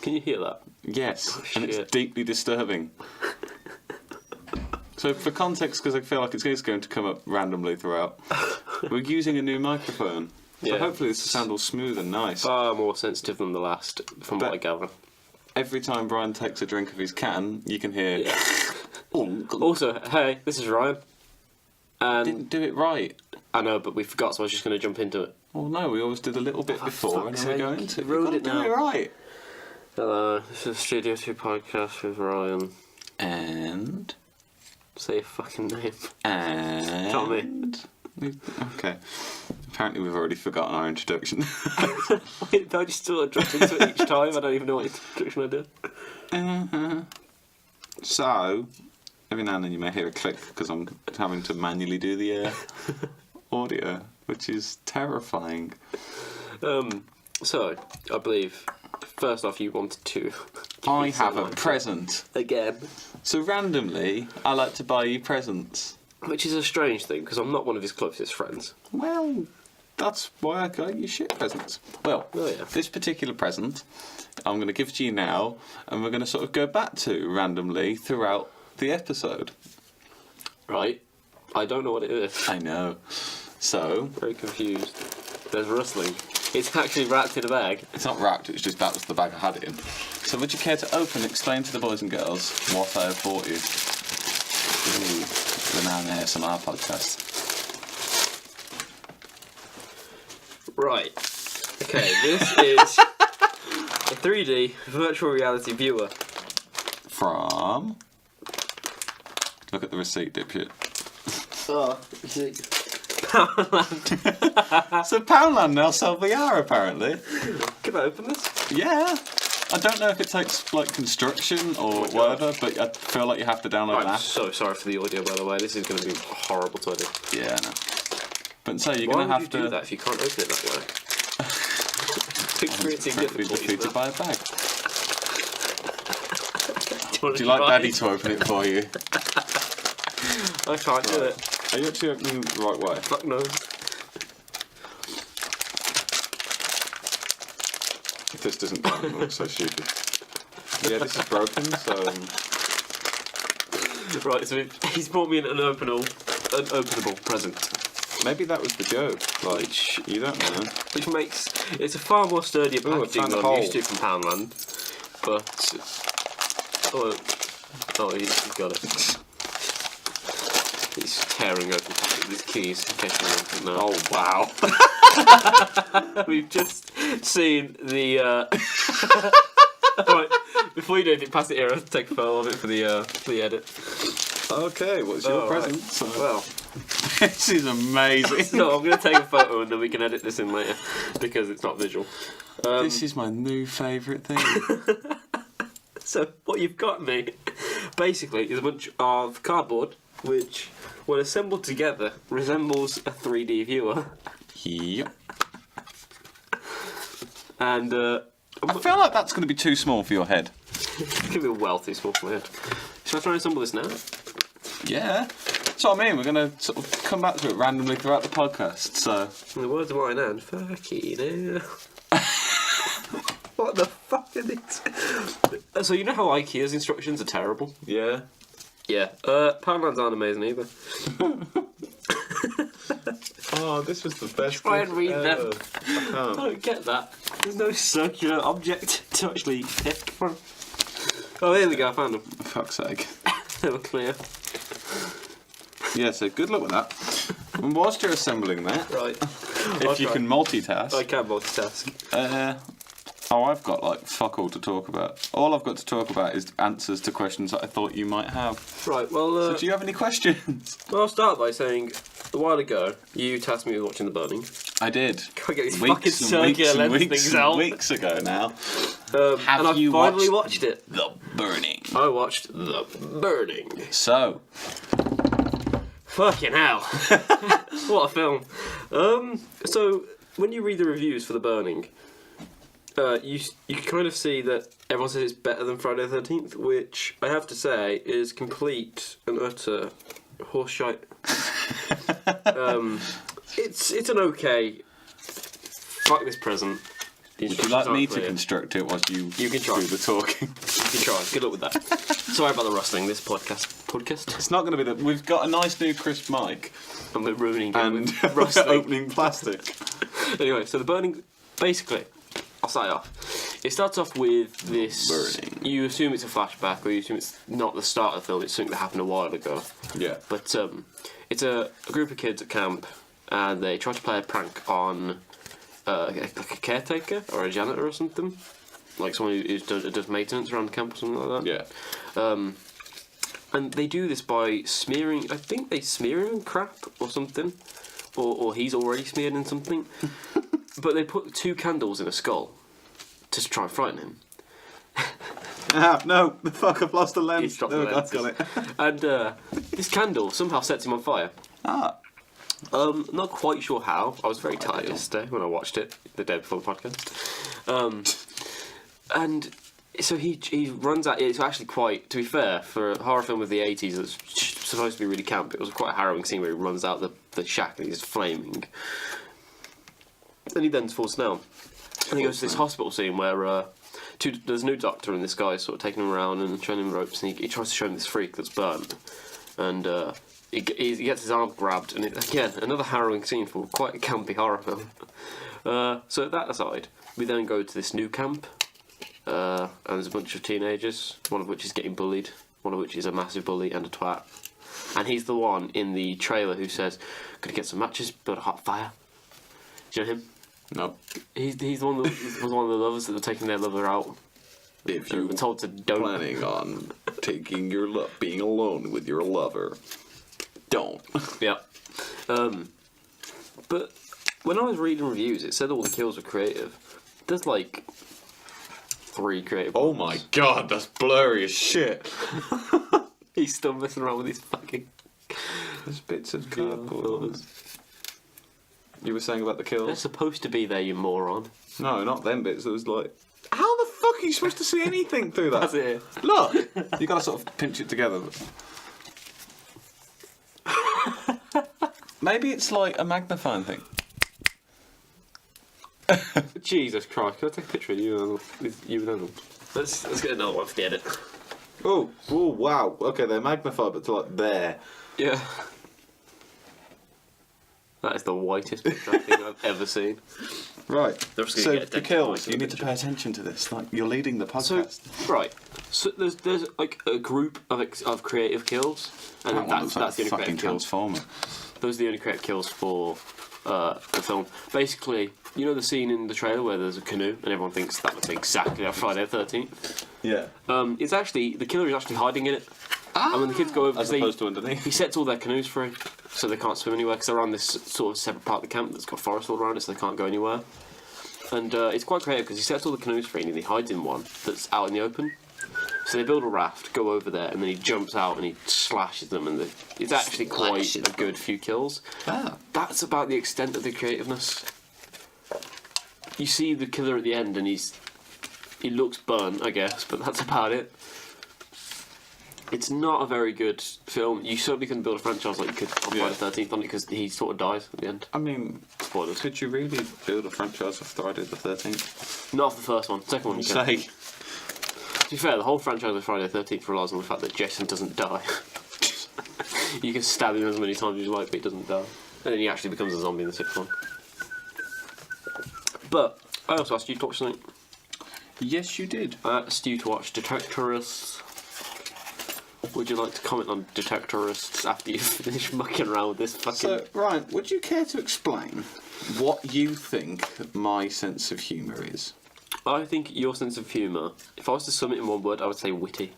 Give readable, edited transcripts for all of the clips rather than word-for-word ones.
Can you hear that? Yes, Oh, and it's deeply disturbing. So for context, because I feel like it's going to come up randomly throughout, we're using a new microphone. So hopefully this will sound all smooth and nice. Far more sensitive than the last, from what I gather. Every time Brian takes a drink of his can, you can hear... Yeah. Also, hey, this is Ryan. And didn't do it right. I know, but we forgot, so I was just going to jump into it. Well, no, we always did a little bit before, and then we go into it. You've got to do it right. Hello, this is Studio 2 Podcast with Ryan. And... Say your fucking name. And... Tommy. Okay. Apparently we've already forgotten our introduction. Wait, I just still dropped into it each time. I don't even know what introduction I did. So, every now and then you may hear a click because I'm having to manually do the audio, which is terrifying. So, I believe, first off, you wanted to... I have a present. Again. So randomly, I like to buy you presents. Which is a strange thing, because I'm not one of his closest friends. Well, that's why I got you shit presents. Well, This particular present, I'm going to give to you now, and we're going to sort of go back to randomly throughout the episode. Right. I don't know what it is. I know. So... Very confused. There's rustling. It's actually wrapped in a bag. It's not wrapped, it's just that was the bag I had it in. So would you care to open and explain to the boys and girls what I have bought you? Ooh, the Now and ASMR podcast. Right. Okay, this is a 3D virtual reality viewer. From... Look at the receipt, dipshit. Oh, receipt. Poundland. So Poundland now sell VR, apparently. Can I open this? Yeah. I don't know if it takes, like, construction or whatever, but I feel like you have to download an app. I'm so sorry for the audio, by the way. This is going to be horrible to edit. Yeah, I know. But so you're going to have to... Why would you do that if you can't open it that way? Experiencing difficulties defeated by a bag. Do you like Daddy to open it for you? I can't do it. Are you actually opening the right way? Fuck no. If this doesn't go, it looks so stupid. Yeah, this is broken, so... Right, so he's bought me an unopenable present. Maybe that was the joke. Like, you don't know. Which makes... It's a far more sturdier packaging than I'm used to from Poundland. But... Oh, he's got it. He's tearing open his keys in case you don't know. Oh, wow. We've just seen the... Right, before you do anything, pass it here. I'll take a photo of it for the edit. Okay, what's your present? Right. So, well... this is amazing. So I'm going to take a photo and then we can edit this in later because it's not visual. This is my new favourite thing. So what you've got me, basically, is a bunch of cardboard which, when assembled together, resembles a 3D viewer. Yep. And I feel like that's going to be too small for your head. It's going to be well too small for my head. Shall I try and assemble this now? Yeah. That's what I mean. We're going to sort of come back to it randomly throughout the podcast. So. In the words of mine and fucking hell. What the fuck are these? So you know how IKEA's instructions are terrible? Yeah. Yeah. Poundlands aren't amazing either. Oh, this was the best. Try and read them. I I don't get that. There's no circular object to actually pick from. Oh, here we go. I found them. For fuck's sake. They were clear. Yeah, so good luck with that. And whilst you're assembling that, Right. if you can multitask. I can multitask. I've got like fuck all to talk about. All I've got to talk about is answers to questions that I thought you might have. Right, well... so do you have any questions? Well, I'll start by saying, a while ago, you tasked me with watching The Burning. I did. Can't get these fucking circular lens things out. Weeks ago now. And I finally watched it. The Burning. I watched The Burning. So... Fucking hell. What a film. So, when you read the reviews for The Burning... you can kind of see that everyone says it's better than Friday the 13th, which I have to say is complete and utter horseshite. It's an okay. Fuck this present. Would you like me to construct it whilst you can try. do the talking? You can try. Good luck with that. Sorry about the rustling. This podcast. It's not going to be that. We've got a nice new crisp mic. And we're ruining it And with rustling. opening plastic. Anyway, so the burning. Basically, I'll start off. It starts off with this. Burning. You assume it's a flashback, or you assume it's not the start of the film. It's something that happened a while ago. Yeah. But it's a group of kids at camp, and they try to play a prank on like a caretaker or a janitor or something, like someone who does maintenance around the camp or something like that. Yeah. And they do this by smearing. I think they smear him in crap or something, or he's already smeared in something. But they put 2 candles in a skull to try and frighten him. No, the fuck! I've lost the lens. He's dropped the lens. Got it. And this candle somehow sets him on fire. Not quite sure how. I was very tired yesterday when I watched it the day before the podcast. And so he runs out. It's actually quite, to be fair, for a horror film of the 80s that's supposed to be really camp, it was quite a harrowing scene where he runs out the shack and he's flaming. And he then falls down. And he goes to this hospital scene where there's a new doctor and this guy's sort of taking him around and showing him ropes, and he tries to show him this freak that's burnt. And he gets his arm grabbed, and again, another harrowing scene for quite a campy horror film. So that aside, we then go to this new camp, and there's a bunch of teenagers, one of which is getting bullied, one of which is a massive bully and a twat. And he's the one in the trailer who says, "Gonna get some matches, build a hot fire." Do you know him? No. He's the one that was one of the lovers that were taking their lover out. If you were told to don't. Planning on taking your being alone with your lover, don't. Yeah. But when I was reading reviews, it said all the kills were creative. There's like 3 creative. Oh my god, that's blurry as shit. He's still messing around with these fucking. There's bits of cardboard. You were saying about the kills? They're supposed to be there, you moron. No, not them bits. It was like, how the fuck are you supposed to see anything through that? That's it. Look, you got to sort of pinch it together. Maybe it's like a magnifying thing. Jesus Christ! Can I take a picture of you and Ellen? Let's get another one for the edit. Oh, wow. Okay, they're magnified, but to like there. Yeah. That is the whitest picture I think I've ever seen. Right. So the kills, you need to pay attention to this. Like, you're leading the podcast. So there's like a group of creative kills, and that's the only creative kills. Transformer. Those are the only creative kills for the film. Basically, you know the scene in the trailer where there's a canoe and everyone thinks that looks exactly like Friday the 13th? Yeah. It's actually, the killer is actually hiding in it. And when the kids go over, as opposed to underneath, he sets all their canoes free, so they can't swim anywhere because they're on this sort of separate part of the camp that's got forest all around it, so they can't go anywhere. And it's quite creative because he sets all the canoes free and he hides in one that's out in the open. So they build a raft, go over there, and then he jumps out and he slashes them, and it's actually quite a good few kills. That's about the extent of the creativeness. You see the killer at the end, and he looks burnt, I guess, but that's about it. It's not a very good film. You certainly couldn't build a franchise like you could on Friday the 13th on it because he sort of dies at the end. I mean, spoilers. Could you really build a franchise of Friday the 13th? Not off the first one. Second one you can. Say. To be fair, the whole franchise of Friday the 13th relies on the fact that Jason doesn't die. You can stab him as many times as you like, but he doesn't die. And then he actually becomes a zombie in the 6th one. But I also asked you to watch something. Yes, you did. I asked you to watch Detectorists. Would you like to comment on Detectorists after you finish mucking around with this fucking... So, Ryan, would you care to explain what you think my sense of humour is? I think your sense of humour, if I was to sum it in one word, I would say witty.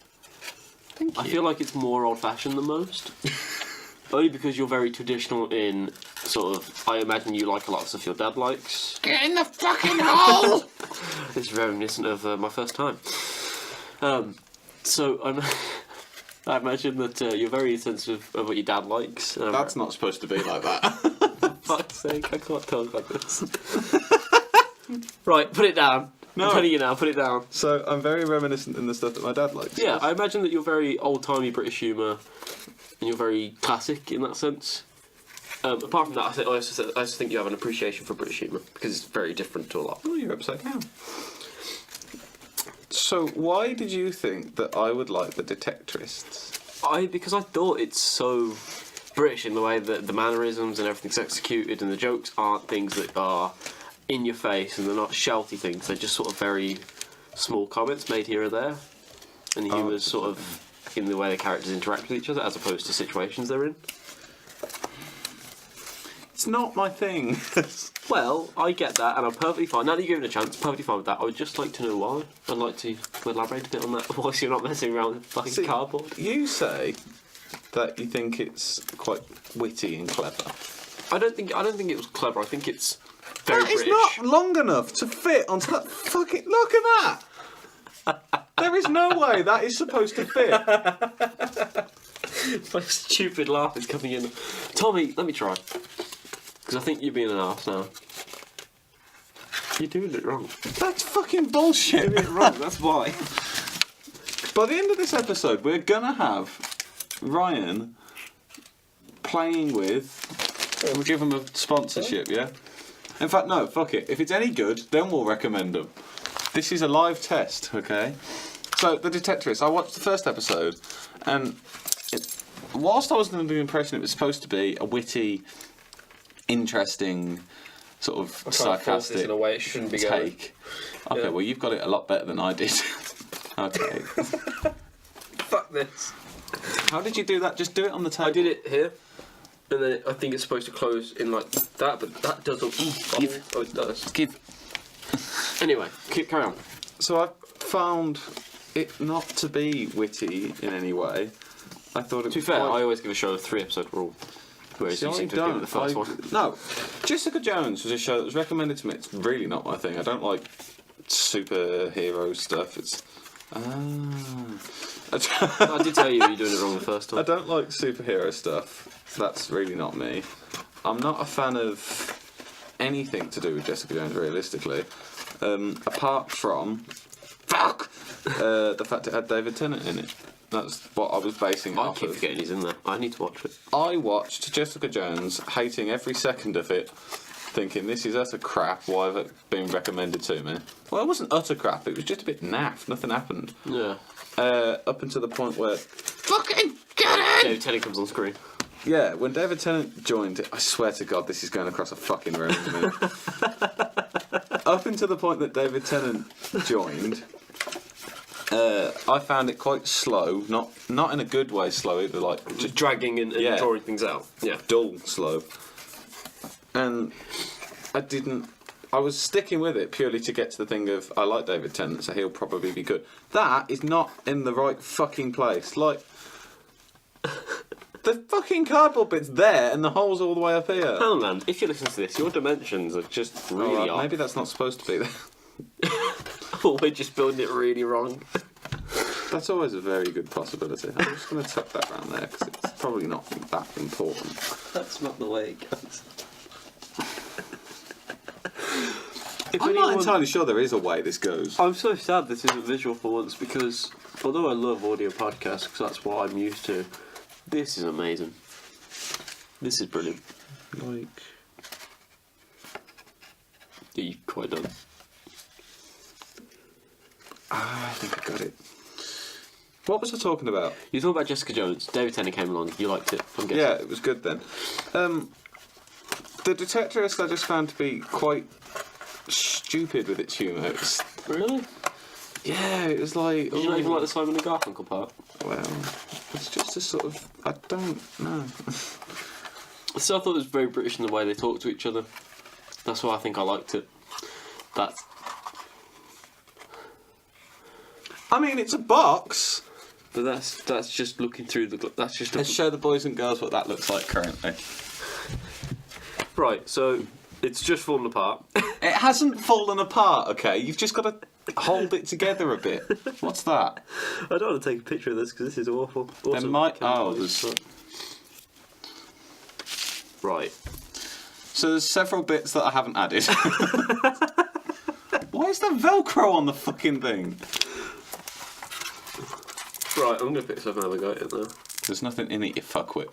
Thank you. I feel like it's more old-fashioned than most. Only because you're very traditional in sort of... I imagine you like a lot of stuff your dad likes. Get in the fucking hole! It's reminiscent of my first time. So I imagine that you're very sensitive of what your dad likes. That's not supposed to be like that. For fuck's sake, I can't talk like this. Right, put it down. No. I'm telling you now, put it down. So I'm very reminiscent in the stuff that my dad likes. Yeah, I imagine that you're very old-timey British humour, and you're very classic in that sense. Apart from that, I also think you have an appreciation for British humour because it's very different to a lot. Oh, you're upside down. So, why did you think that I would like The Detectorists? Because I thought it's so British in the way that the mannerisms and everything's executed, and the jokes aren't things that are in your face, and they're not shouty things. They're just sort of very small comments made here or there, and the humour's sort of in the way the characters interact with each other, as opposed to situations they're in. It's not my thing. Well, I get that, and I'm perfectly fine. Now that you're given a chance, perfectly fine with that. I would just like to know why. I'd like to elaborate a bit on that, whilst you're not messing around with fucking cardboard. You say that you think it's quite witty and clever. I don't think it was clever. I think it's very British. It's not long enough to fit onto that fucking... Look at that! There is no way that is supposed to fit. My stupid laugh is coming in. Tommy, let me try. Because I think you're being an arse now. You're doing it wrong. That's fucking bullshit. You're doing it wrong, that's why. By the end of this episode, we're gonna have Ryan playing with... We'll give him a sponsorship, yeah? In fact, no, fuck it. If it's any good, then we'll recommend them. This is a live test, okay? So, The Detectorists, I watched the first episode, and whilst I was under the impression it was supposed to be a witty, interesting, sort of sarcastic this in a way it shouldn't be take. Going. Okay, Yeah. well, you've got it a lot better than I did. Okay. Fuck this. How did you do that? Just do it on the table. I did it here, and then I think it's supposed to close in like that, but that doesn't. Oh, it does. Give. Anyway, carry on. So I found it not to be witty in any way. I thought it. To be fair, I always give a show a 3-episode rule. Whereas See, you I seem to have given don't. the first one. No, Jessica Jones was a show that was recommended to me. It's really not my thing. I don't like superhero stuff. It's. I did tell you you're doing it wrong the first time. I don't like superhero stuff. That's really not me. I'm not a fan of anything to do with Jessica Jones, realistically. Apart from the fact it had David Tennant in it. That's what I was basing it I off keep of. forgetting he's in there. I need to watch it. I watched Jessica Jones, hating every second of it, thinking this is utter crap. Why have it been recommended to me? Well, it wasn't utter crap. It was just a bit naff. Nothing happened. Yeah. Up until the point where fucking get in! David Tennant comes on screen. Yeah, when David Tennant joined, I swear to God, this is going across a fucking room in a minute. Up until the point that David Tennant joined, I found it quite slow. Not in a good way slow, either, like Just dragging and drawing things out. Yeah. dull slow. And I was sticking with it purely to get to the thing of, I like David Tennant, so he'll probably be good. That is not in the right fucking place. Like, the fucking cardboard bit's there and the hole's all the way up here. Poundland, if you listen to this, your dimensions are just really Alright, off. maybe that's not supposed to be there. Or we're just building it really wrong. That's always a very good possibility. I'm just going to tuck that around there because it's probably not that important. That's not the way it goes. I'm not entirely sure there is a way this goes. I'm so sad this isn't visual for once, because although I love audio podcasts because that's what I'm used to, this is amazing. This is brilliant. Like, You're quite done. I think I got it. What was I talking about? You thought about Jessica Jones. David Tennant came along. You liked it. I'm guessing. Yeah, it was good then. The Detectorist I just found to be quite stupid with its humour. Really? Yeah, it was like... Did you not even like the Simon and Garfunkel part? Well, it's just a sort of... I don't know. So I thought it was very British in the way they talked to each other. That's why I think I liked it. That's... I mean, it's a box. But that's just looking through the... That's just... Let's show the boys and girls what that looks like currently. Right, so it's just fallen apart. It hasn't fallen apart, okay? You've just got to hold it together a bit. What's that? I don't want to take a picture of this because this is awful. There Also, might... Ken Oh, Boys, there's... Right. So there's several bits that I haven't added. Why is there Velcro on the fucking thing? Right, I'm going to pick something and have a go at it now. There's nothing in it, you fuckwit.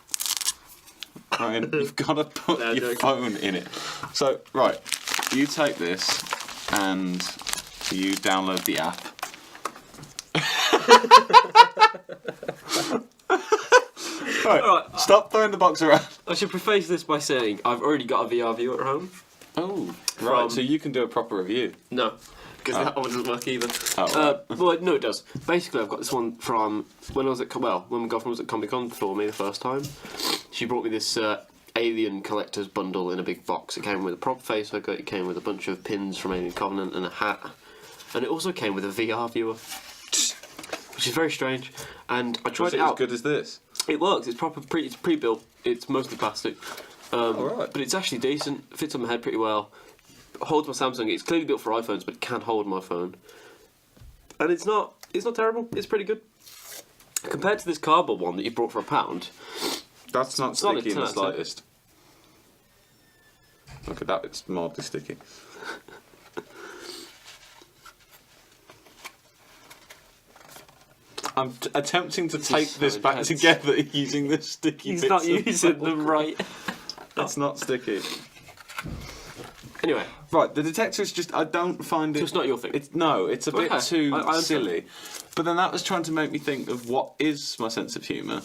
Ryan, you've got to put No, your joking. phone in it. So, right, you take this and you download the app. Right, stop throwing the box around. I should preface this by saying I've already got a VR viewer at home. Oh, right, so you can do a proper review. No, because that one doesn't work either. Oh, right. Well, no, it does. Basically, I've got this one from when I was at when my girlfriend was at Comic Con for me the first time. She brought me this Alien collector's bundle in a big box. It came with a prop face hugger. It came with a bunch of pins from Alien Covenant and a hat, and it also came with a VR viewer, which is very strange. And I tried Was it it out. as good as this? It works. It's it's pre-built. It's mostly plastic. Alright. But it's actually decent. Fits on my head pretty well. Holds my Samsung. It's clearly built for iPhones, but it can hold my phone. And it's not terrible. It's pretty good. Compared to this cardboard one that you brought for £1, That's not solid, sticky in the 10 out of 10. slightest. Look at that, it's mildly sticky. I'm attempting to take so this back intense. together using the sticky He's bits. not of using Velcro. them right. It's not sticky. Anyway, Right, the detector is just, I don't find it... so it's not your thing. It's a bit Okay, too I understand. silly. But then that was trying to make me think of what is my sense of humour.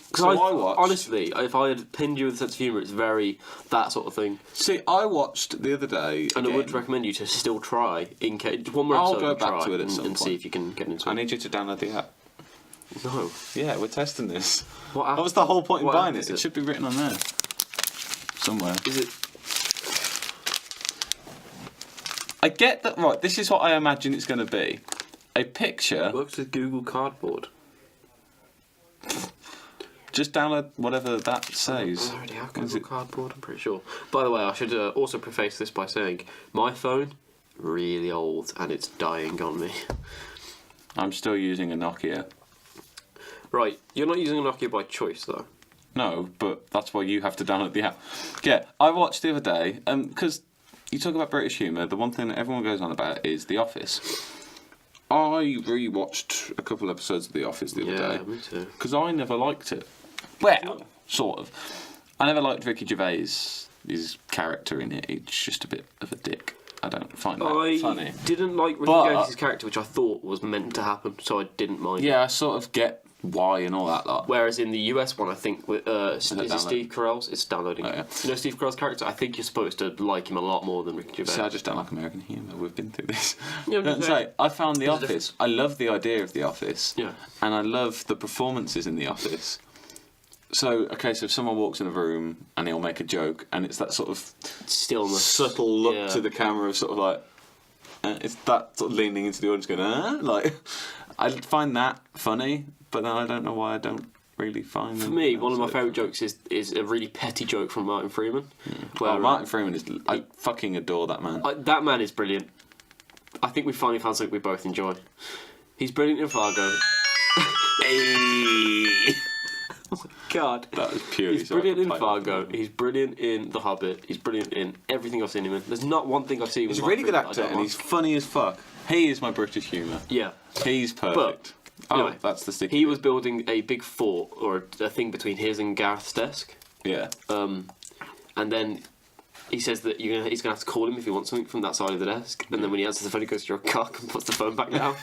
Because So I watched... honestly, if I had pinned you with a sense of humour, it's very that sort of thing. See, I watched the other day... And I would again. recommend you to still try in case one more I'll episode. go and back try to it at and, some and see point. if you can get into I it. need you to download the app. No. Yeah, we're testing this. What app? That was the whole point in What buying app it. is It it? should be written on there. Somewhere. Is it? I get that, right, this is what I imagine it's going to be. A picture, Works with Google Cardboard. just download whatever that says. I already have Is Google it- Cardboard, I'm pretty sure. By the way, I should also preface this by saying my phone, really old, and it's dying on me. I'm still using a Nokia. Right, you're not using a Nokia by choice, though. No, but that's why you have to download the app. Yeah, I watched the other day, because you talk about British humour, the one thing that everyone goes on about is The Office. I rewatched a couple episodes of The Office the other Yeah, day. me too. Because I never liked it. Well, sort of. I never liked Ricky Gervais, his character in it. He's just a bit of a dick. I don't find that I funny. didn't like Ricky But- Gervais' character, which I thought was meant to happen, so I didn't mind. Yeah, I sort of get why and all that lot. Whereas in the US one, I think with is it download? Steve Carell's? It's downloading. Oh, yeah. You know Steve Carell's character? I think you're supposed to like him a lot more than Ricky Gervais. See, I just don't like American humour. We've been through this. Yeah, Don't okay. say, I found The There's a Office. I love the idea of The Office. Yeah. And I love the performances in The Office. So, okay, so if someone walks in a room and he'll make a joke, and it's that sort of Stillness. subtle look Yeah. to the camera of sort of like, it's that sort of leaning into the audience going, like, I find that funny, but then I don't know why I don't really find For them. me, one of my That's it. favourite jokes is a really petty joke from Martin Freeman. Where, Oh, Martin Freeman is, I fucking adore that man. that man is brilliant. I think we finally found something we both enjoy. He's brilliant in Fargo. Hey! God. That was purely He's so I brilliant could in play Fargo. that. He's brilliant in The Hobbit. He's brilliant in everything I've seen him in. There's not one thing I've seen He's with a really Martin good Freeman actor that I and don't he's funny as fuck. He is my British humour. like. Yeah. He's perfect. anyway, that's the sticky. He was building a big fort, or a thing between his and Gareth's desk. Yeah. And then he says that he's going to have to call him if he wants something from that side of the desk. And then when he answers the phone, he goes, "You're a cock," and puts the phone back down.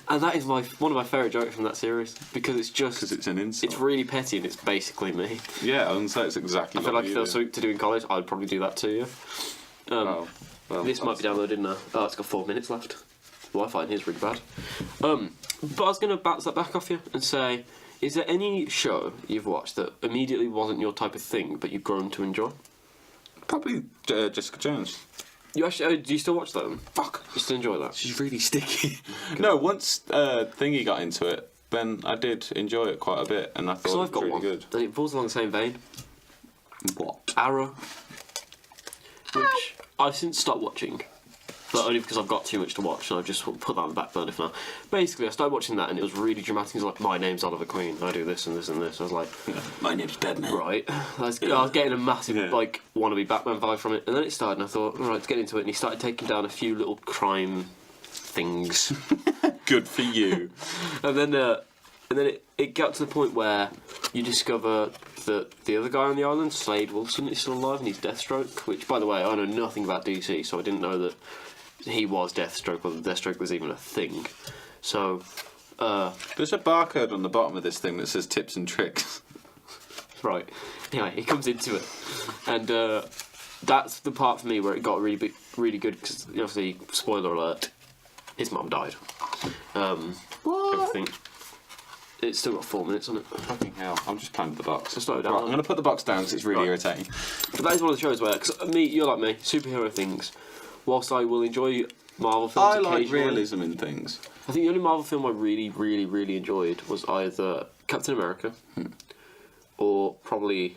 And that is one of my favourite jokes from that series, because it's just... Because it's an insult. It's really petty and it's basically me. Yeah, and so it's exactly I feel what like if you there was do. something to do in college, I'd probably do that to you. Well, This might be downloaded now. Oh, it's got 4 minutes left. Wi-Fi in here is really bad. But I was going to bounce that back off you and say, is there any show you've watched that immediately wasn't your type of thing, but you've grown to enjoy? Probably Jessica Jones. You actually do you still watch that? Fuck. You still enjoy that? She's really sticky. No, once Thingy got into it, then I did enjoy it quite a bit, and I thought So it I've got was really one, good. and it falls along the same vein. What? Arrow, which I've since stopped watching, but only because I've got too much to watch, and I've just put that on the back burner for now. Basically, I started watching that, and it was really dramatic. It was like, "My name's Oliver Queen. I do this and this and this." I was like, My name's Batman. right. I was getting a massive Yeah. like wannabe Batman vibe from it, and then it started, and I thought, all right, let's get into it. And he started taking down a few little crime things, Good for you. and then And then it got to the point where you discover that the other guy on the island, Slade Wilson, is still alive and he's Deathstroke, which, by the way, I know nothing about DC, so I didn't know that he was Deathstroke or that Deathstroke was even a thing. So, there's a barcode on the bottom of this thing that says tips and tricks. Right. Anyway, he comes into it. And that's the part for me where it got really good, because, obviously, spoiler alert, his mum died. What? Everything. It's still got 4 minutes on it. Fucking hell, I'm just playing with the box. So slow it down. Right, I'm going to put the box down because it's really Right. irritating. But that is one of the shows where, because you're like me, superhero things, whilst I will enjoy Marvel films I like occasionally, realism in things. I think the only Marvel film I really, really, really enjoyed was either Captain America or probably...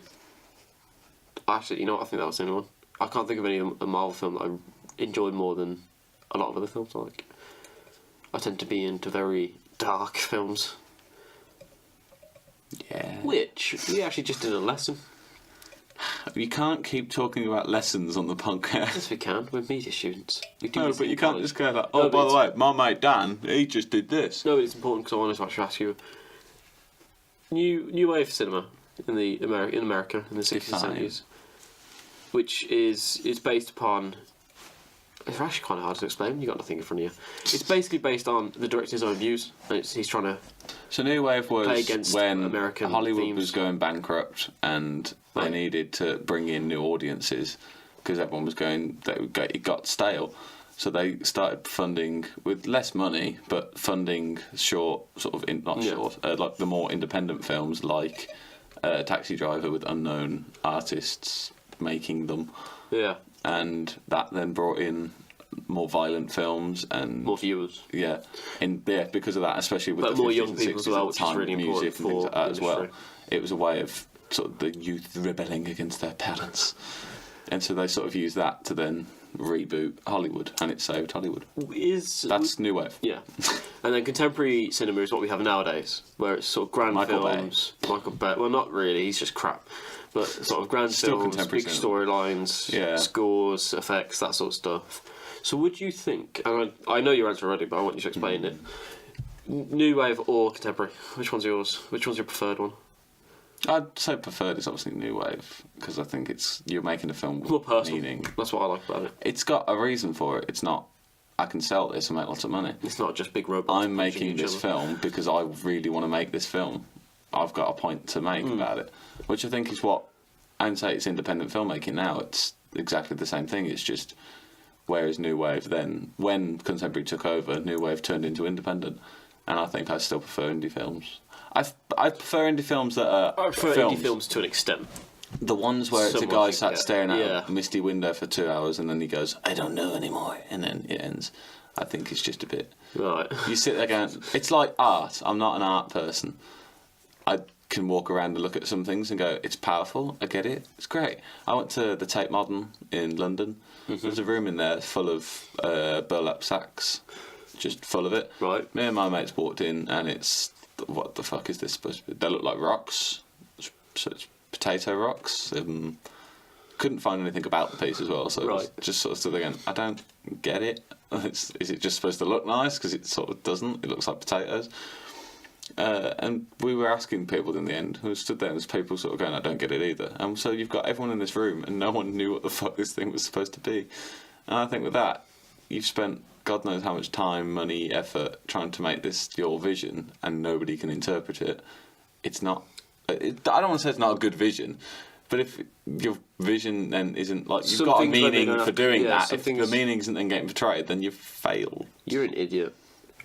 Actually, you know what? I think that was the only one. I can't think of any a Marvel film that I enjoyed more than a lot of other films I like. I tend to be into very dark films. Yeah. Which, we actually just did a lesson. You can't keep talking about lessons on the podcast. Yes, we can. We're media students. We do No, this but in you can't college. just go like, No, oh, but by the way, it's- my mate Dan, he just did this. No, but it's important because I wanted to actually ask you. New wave cinema in America in the 60s and Define. 70s, which is based upon. It's actually kind of hard to explain. You got nothing in front of you. It's basically based on the director's own views, and he's trying to. So New Wave Play was against when American Hollywood themes. was going bankrupt and they Right. needed to bring in new audiences because everyone was going. It got stale, so they started funding with less money, but funding short, sort of not Yeah. short, like the more independent films, like Taxi Driver, with unknown artists making them, Yeah, and that then brought in more violent films and more viewers. because of that, especially with But the more 50s young and people as 60s well, at which the is time, really music important and things for like that the as well. industry. It was a way of sort of the youth rebelling against their parents, and so they sort of used that to then reboot Hollywood, and it saved Hollywood. That's New Wave. Yeah, and then contemporary cinema is what we have nowadays, where it's sort of grand Michael Bay. films. Michael Bay. Well, not really. He's just crap. But sort of grand Still films, contemporary big cinema. storylines, Yeah. scores, effects, that sort of stuff. So, would you think? And I know your answer already, but I want you to explain it. New wave or contemporary? Which one's yours? Which one's your preferred one? I'd say preferred is obviously New Wave because I think you're making a film with More personal. meaning. That's what I like about it. It's got a reason for it. It's not. I can sell this and make lots of money. It's not just big robots. I'm punching making each this other. film because I really want to make this film. I've got a point to make about it, which I think is what I'd say it's independent filmmaking now. It's exactly the same thing. It's just whereas New Wave then, when contemporary took over, New Wave turned into independent, and I think I still prefer indie films. I prefer indie films that are I prefer indie films to an extent. The ones where it's a Somewhat, guy yeah. sat staring at Yeah. a misty window for 2 hours and then he goes, I don't know anymore, and then it ends. I think it's just a bit. Right. You sit there going, it's like art. I'm not an art person. I can walk around and look at some things and go, it's powerful, I get it, it's great. I went to the Tate Modern in London. There's a room in there full of burlap sacks, just full of it. Right. Me and my mates walked in and it's, what the fuck is this supposed to be? They look like rocks, so it's potato rocks. Couldn't find anything about the piece as well, so Right. it was just sort of stood there going, I don't get it. Is it just supposed to look nice? Because it sort of doesn't. It looks like potatoes. And we were asking people in the end, who stood there, and there's people sort of going, I don't get it either. And so you've got everyone in this room, and no one knew what the fuck this thing was supposed to be. And I think with that, you've spent God knows how much time, money, effort trying to make this your vision, and nobody can interpret it. It's not. I don't want to say it's not a good vision, but if your vision then isn't like you've Some got a things maybe meaning don't for have- doing yeah, that, some if the things- meaning isn't then getting portrayed, then you've failed. You're an idiot.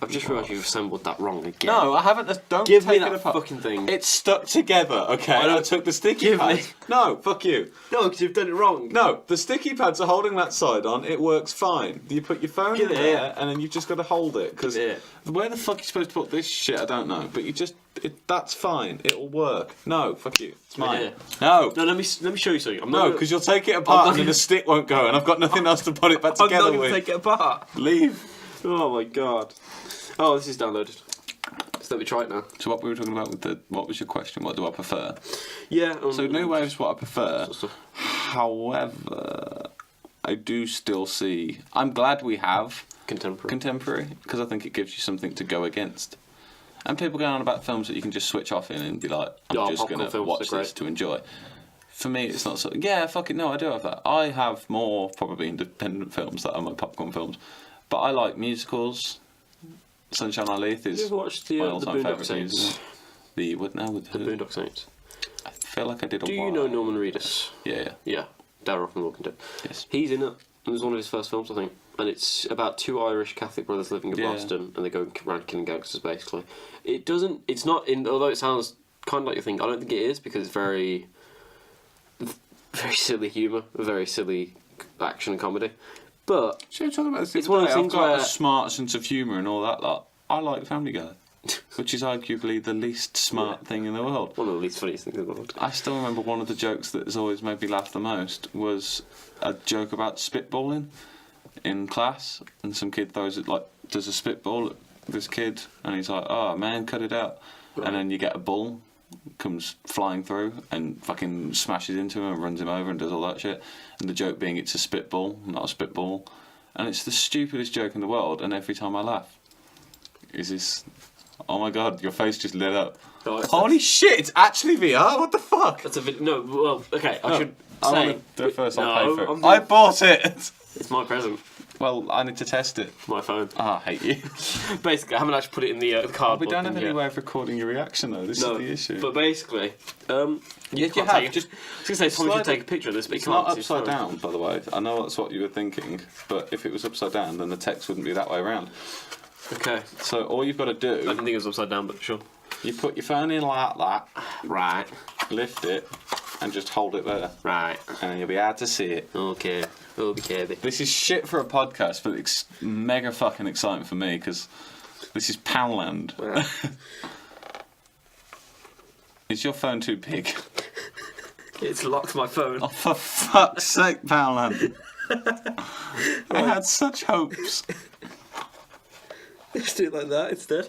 I've just realised you've assembled that wrong again. No, I haven't. Don't Give take me it that apart. fucking thing. It's stuck together, okay? I don't- I took the sticky Give pads. me- No, fuck you. No, because you've done it wrong. No, the sticky pads are holding that side on. It works fine. You put your phone Give in it there, here. and then you've just got to hold it. Because Give it where the fuck are you supposed to put this shit? I don't know. But you just, that's fine. It'll work. No, fuck you. It's mine. here. No. No, let me show you something. I'm No, not because you'll take it apart not and then the stick won't go, and I've got nothing else to put it back I'm together not going with. to take it apart. Leave. Oh my god. Oh, this is downloaded. So let me try it now. So what we were talking about with what was your question? What do I prefer? Yeah. So New Wave's what I prefer. Sort of stuff. However, I do still see. I'm glad we have Contemporary. contemporary because I think it gives you something to go against. And people going on about films that you can just switch off in and be like, I'm just popcorn going to films watch are this great. to enjoy. For me, it's not so. Yeah, fuck it. No, I do have that. I have more probably independent films that are my popcorn films, but I like musicals. Sunshine on Leith Have you is ever watched my the all-time Boondock favourite Saints? musical. The what now with The who? Boondock Saints. I feel like I did a Do while. you know Norman Reedus? Yeah. Yeah, Daryl from Walking Dead. Yes. He's in it. It was one of his first films, I think. And it's about two Irish Catholic brothers living in Yeah. Boston, and they go around killing gangsters, basically. It doesn't... It's not... Although it sounds kind of like you think, I don't think it is, because it's very silly humour, very silly action and comedy. But So you're talking about this. It's one of those things I've got where- a smart sense of humour and all that lot. I like Family Guy, which is arguably the least smart thing in the world. one of the least funniest things in the world. I still remember one of the jokes that has always made me laugh the most was a joke about spitballing in class, and some kid does a spitball at this kid, and he's like, "Oh man, cut it out," and then you get a bull comes flying through and fucking smashes into him and runs him over and does all that shit. And the joke being it's a spitball, not a spitball, and it's the stupidest joke in the world. And every time I laugh, is this? Oh my god, your face just lit up. Oh, Holy shit, it's actually VR? What the fuck? That's a video. No, well, okay, I should I say. want to do it first, I'll No, pay for it. I'm I doing- bought it! It's my present. Well, I need to test it. My phone. Ah, I hate you. Basically, I haven't actually put it in the cardboard. We don't have thing any yet. way of recording your reaction though, this No, is the issue. but basically, you you can't have, take it. just I was going to say, Tommy slide should take it. a picture of this, but It's he can't. not 'cause it's upside phone. down, by the way. I know that's what you were thinking, but if it was upside down, then the text wouldn't be that way around. Okay. So all you've got to I didn't do, think it was upside down, but sure. you put your phone in like that, Right. lift it, and just hold it there, Right. and then you'll be able to see it. Okay. Okay. This is shit for a podcast, but it's mega fucking exciting for me because this is Poundland. Right. Is your phone too big? It's locked my phone. Oh, for fuck's sake, Poundland. I had such hopes. Let's do it like that instead.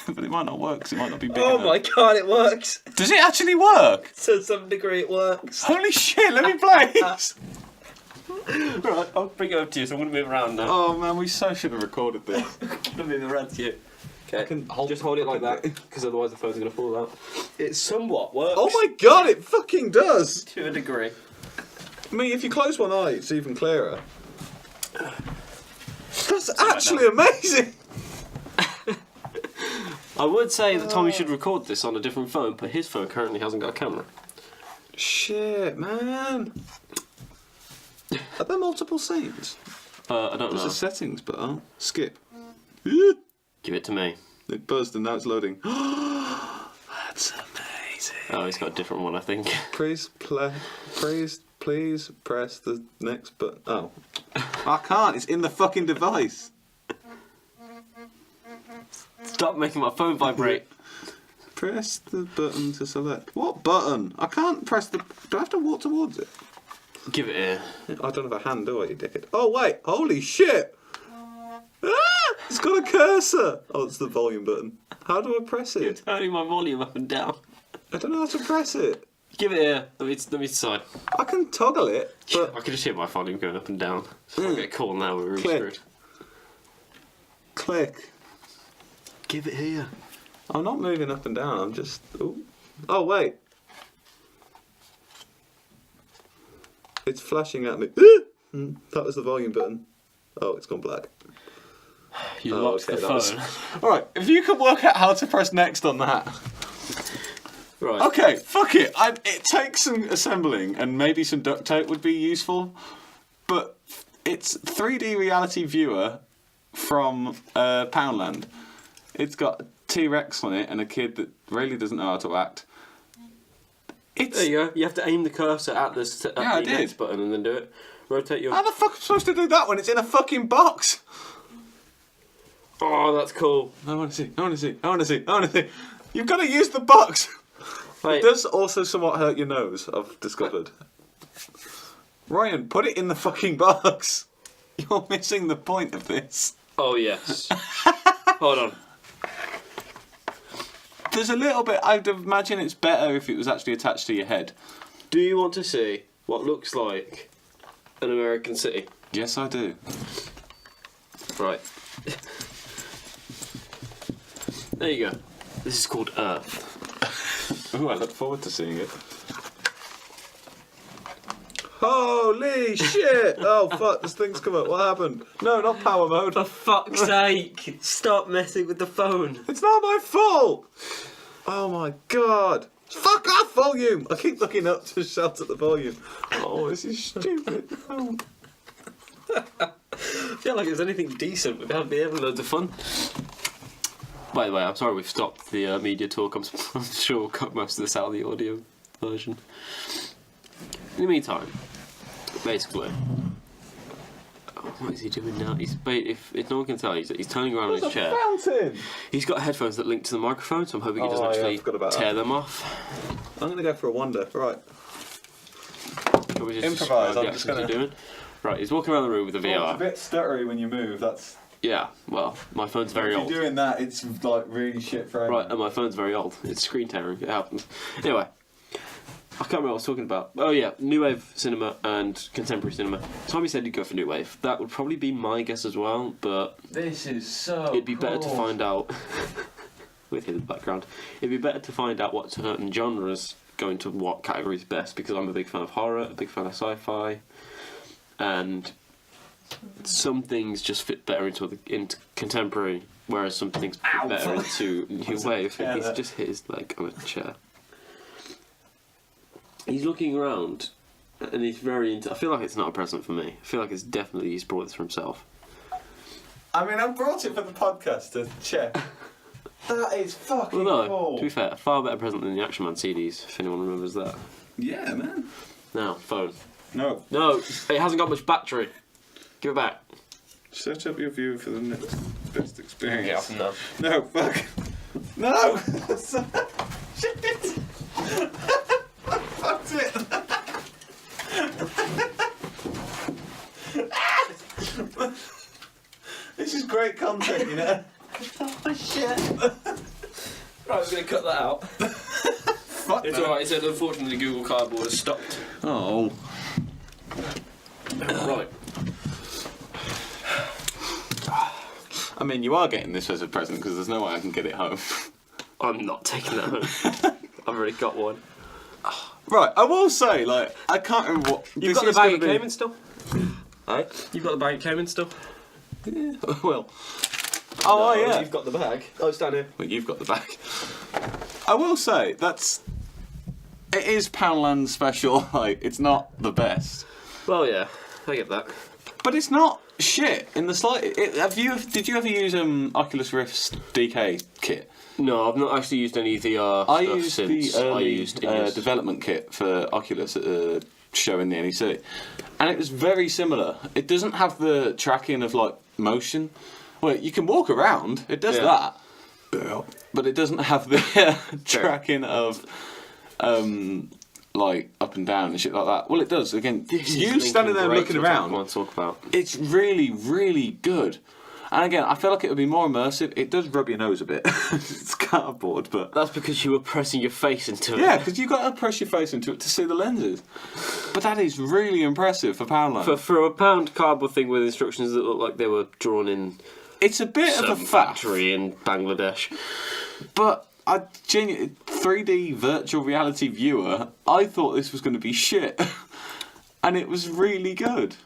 But it might not work because it might not be big Oh enough. my god, it works! Does it actually work? To some degree, it works. Holy shit, let me play! Right, I'll bring it over to you, so I'm going to move around now. Oh man, we so should have recorded this. I'm going to move around to you. Okay, can just hold it like that, because otherwise the phone's going to fall out. It somewhat works. Oh my god, it fucking does! To a degree. I mean, if you close one eye, it's even clearer. That's actually amazing! I would say that Tommy should record this on a different phone, but his phone currently hasn't got a camera. Shit, man. Are there multiple scenes? I don't There's know. a settings bar. Skip. Give it to me. It buzzed and now it's loading. That's amazing. Oh, he's got a different one, I think. Please press the next button. Oh. I can't, it's in the fucking device. Stop making my phone vibrate. Press the button to select. What button? I can't press the... Do I have to walk towards it? Give it here. I don't have a hand, do I, you dickhead? Oh, wait. Holy shit. Ah! It's got a cursor. Oh, it's the volume button. How do I press You're it? turning my volume up and down. I don't know how to press it. Give it here. Let me decide. I can toggle it, but... I can just hear my volume going up and down. So I'll get a call now, we're really Click. screwed. Click. Give it here. I'm not moving up and down, I'm just... Ooh. Oh, wait. It's flashing at me. That was the volume button. Oh, it's gone black. You Oh, locked okay, the that was- phone. Alright, if you could work out how to press next on that. Right. Okay, fuck it. It takes some assembling and maybe some duct tape would be useful, but it's 3D reality viewer from Poundland. It's got a T-Rex on it and a kid that really doesn't know how to act. It's... There you go. You have to aim the cursor at the Yeah, I the did. next button and then do it. Rotate your... How the fuck am I supposed to do that when it's in a fucking box? Oh, that's cool. I want to see, I want to see, I want to see, I want to see. You've got to use the box. Wait. It does also somewhat hurt your nose, I've discovered. Ryan, put it in the fucking box. You're missing the point of this. Oh, yes. Hold on. There's a little bit, I'd imagine it's better if it was actually attached to your head. Do you want to see what looks like an American city? Yes, I do. Right. There you go. This is called Earth. Oh, I look forward to seeing it. Holy shit! Oh fuck, this thing's come up. What happened? No, not power mode. For fuck's sake! Stop messing with the phone. It's not my fault! Oh my god. Fuck off, volume! I keep looking up to shout at the volume. Oh, this is stupid. Oh. I feel like if there's anything decent, we'd be having loads of fun. By the way, I'm sorry we've stopped the media talk. I'm sure we'll cut most of this out of the audio version. In the meantime, basically, what is he doing now? If no one can tell, he's turning around in his chair. Fountain! He's got headphones that link to the microphone, so I'm hoping he doesn't actually tear them off. I'm going to go for a wander. Right. Can we just Improvise, describe the I'm just actions gonna- you're doing? Right, he's walking around the room with a It's a VR. bit stuttery when you move. That's. Yeah, well, my phone's very if old. you're doing that, it's like really shit frame. Right, and my phone's very old. It's screen tearing. It happens. Anyway, I can't remember what I was talking about. Oh yeah, new wave cinema and contemporary cinema. Tommy said he'd go for new wave. That would probably be my guess as well, but This is so. it'd be better to find out with his background. It'd be better to find out what certain genres go into what categories best, because I'm a big fan of horror, a big fan of sci-fi, and some things just fit better into contemporary, whereas some things fit better into new wave. He's just hit his leg on a chair. He's looking around, and he's very into. I feel like it's not a present for me. I feel like it's definitely he's brought this for himself. I mean, I brought it for the podcast to check. That is fucking Well, no, cool. to be fair, a far better present than the Action Man CDs, if anyone remembers that. Yeah, man. Now, phone. No. No, it hasn't got much battery. Give it back. Set up your view for the next best experience. no. No, fuck. No! Shit! Fucked it! This is great content, you know? Oh, shit. Right, I was going to cut that out. Fuck It's no. alright, it said unfortunately Google Cardboard has stopped. Oh. Right. I mean, you are getting this as a present because there's no way I can get it home. I'm not taking that home. I've already got one. Right, I will say, like, I can't remember what. You've got the bag it came in still? Aye? You've got the bag it came in still? Yeah. Well. Oh, yeah. You've got the bag. Oh, it's down here. Well, you've got the bag. I will say, it is Poundland special. Like, it's not the best. Well, yeah, I get that. But it's not shit in the slightest. Did you ever use Oculus Rift's DK kit? No, I've not actually used any VR I stuff used since the I early used India's. development kit for Oculus at a show in the NEC, and it was very similar. It doesn't have the tracking of like motion. Well, you can walk around. It does that, but it doesn't have the tracking of like up and down and shit like that. Well, it does. Again, you standing there looking around. I want to talk about. It's really, really good. And again, I feel like it would be more immersive. It does rub your nose a bit. It's cardboard, but... That's because you were pressing your face into it. Yeah, because you've got to press your face into it to see the lenses. But that is really impressive for Poundland. For a pound cardboard thing with instructions that look like they were drawn in It's a bit of a some faff. factory in Bangladesh. But I genuinely... 3D virtual reality viewer, I thought this was going to be shit. And it was really good.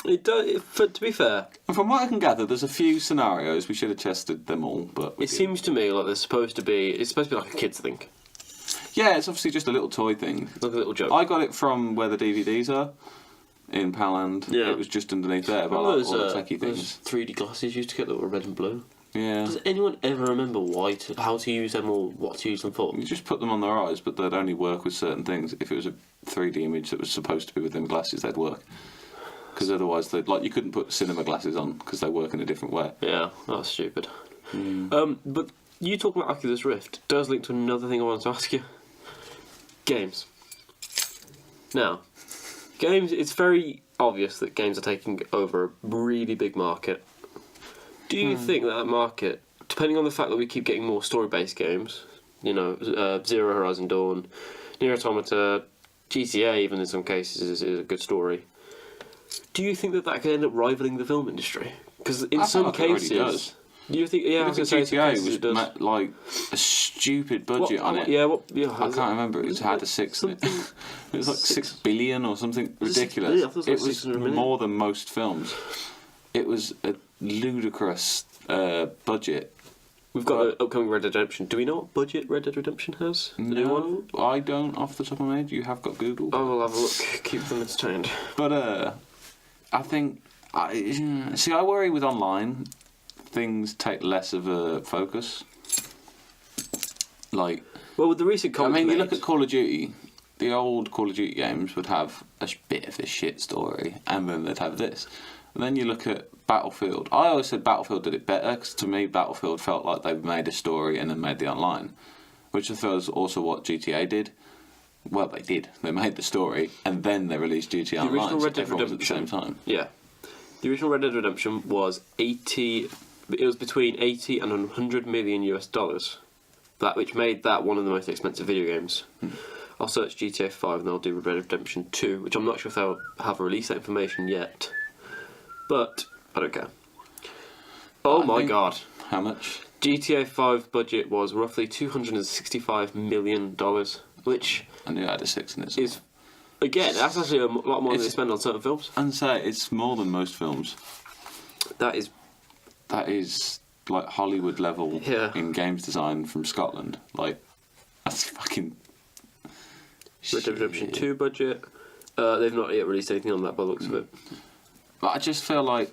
It does. To be fair, And from what I can gather, there's a few scenarios. We should have tested them all, but... it seems to me like it's supposed to be like a kid's thing. Yeah, it's obviously just a little toy thing. Like a little joke. I got it from where the DVDs are in Poundland. Yeah. It was just underneath there, but Remember like, all the techie those things. 3D glasses you used to get that were red and blue? Yeah. Does anyone ever remember how to use them or what to use them for? You just put them on their eyes, but they'd only work with certain things. If it was a 3D image that was supposed to be with them glasses, they'd work. Because otherwise, you couldn't put cinema glasses on because they work in a different way. Yeah, that's stupid. But you talking about Oculus Rift does link to another thing I wanted to ask you. Games. Now, games, it's very obvious that games are taking over a really big market. Do you think that market, depending on the fact that we keep getting more story-based games, Zero Horizon Dawn, Nier Automata, GTA even in some cases is a good story, do you think that can end up rivaling the film industry? Because in some like it already cases, does. You think? Yeah, I was Look gonna at say GTA it's was like a stupid budget on it. Yeah, I can't remember. It had a 6 in it. It was like 6 billion or something ridiculous. I thought it was like 600 million. More than most films. It was a ludicrous budget. We've got an upcoming Red Dead Redemption. Do we know what budget Red Dead Redemption has? The new one? I don't off the top of my head. You have got Google. I will have a look. Keep them entertained. But I think I worry with online. Things take less of a focus. Like, well, with the recent comments, you look at Call of Duty. The old Call of Duty games would have a bit of a shit story, and then they'd have this. And then you look at Battlefield. I always said Battlefield did it better because to me Battlefield felt like they made a story and then made the online, which I thought was also what GTA did. Well, they did. They made the story and then they released GTA Online. Original Red Dead Redemption at the same time. Yeah, the original Red Dead Redemption was 80. It was between 80 and 100 million US dollars. That which made that one of the most expensive video games. I'll search GTA 5 and they'll do Red Dead Redemption 2, which I'm not sure if they'll have released that information yet. But I don't care. Oh my god. How much? GTA 5 budget was roughly $265 million, which I knew it had a 6 in it. is, again, that's actually a lot more than they spend on certain films. And say it's more than most films. That is like Hollywood level Yeah. in games design from Scotland. Like, that's fucking. Red Dead Redemption 2 budget. They've not yet released anything on that by the looks of it. But I just feel like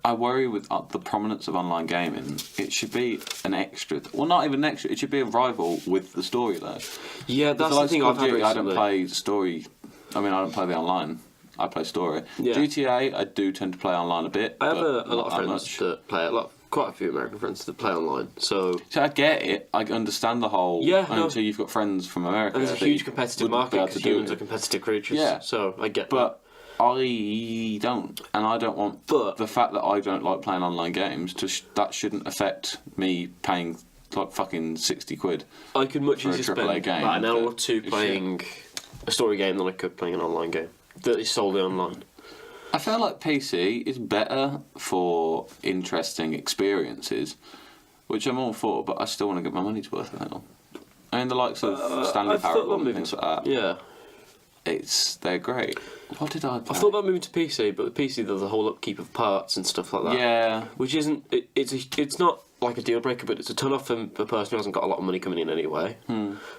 I worry with the prominence of online gaming. It should be an extra. Well, not even an extra. It should be a rival with the story, though. Yeah, that's the thing I've had recently. I don't play story. I mean, I don't play the online. I play story. Yeah. GTA, I do tend to play online a bit. I have but a lot of not that friends much. that play quite a few American friends that play online. So I get it. I understand the whole. Yeah, no. Until you've got friends from America. and there's a that huge competitive wouldn't be market able because to do humans it. are competitive creatures. Yeah. So I get But I don't, and I don't want. But- the fact that I don't like playing online games, that shouldn't affect me paying like fucking £60. that. I could much for a easier spend AAA game about an hour for or two shit. playing a story game than I could playing an online game that is solely online. I feel like PC is better for interesting experiences, which I'm all for, but I still want to get my money's worth of it. I mean, the likes of Stanley I've thought Parable about and things like that. Yeah. They're great. What did I play? I thought about moving to PC, but the PC there's a whole upkeep of parts and stuff like that. Yeah. Which isn't it's not like a deal breaker, but it's a turn off for a person who hasn't got a lot of money coming in anyway.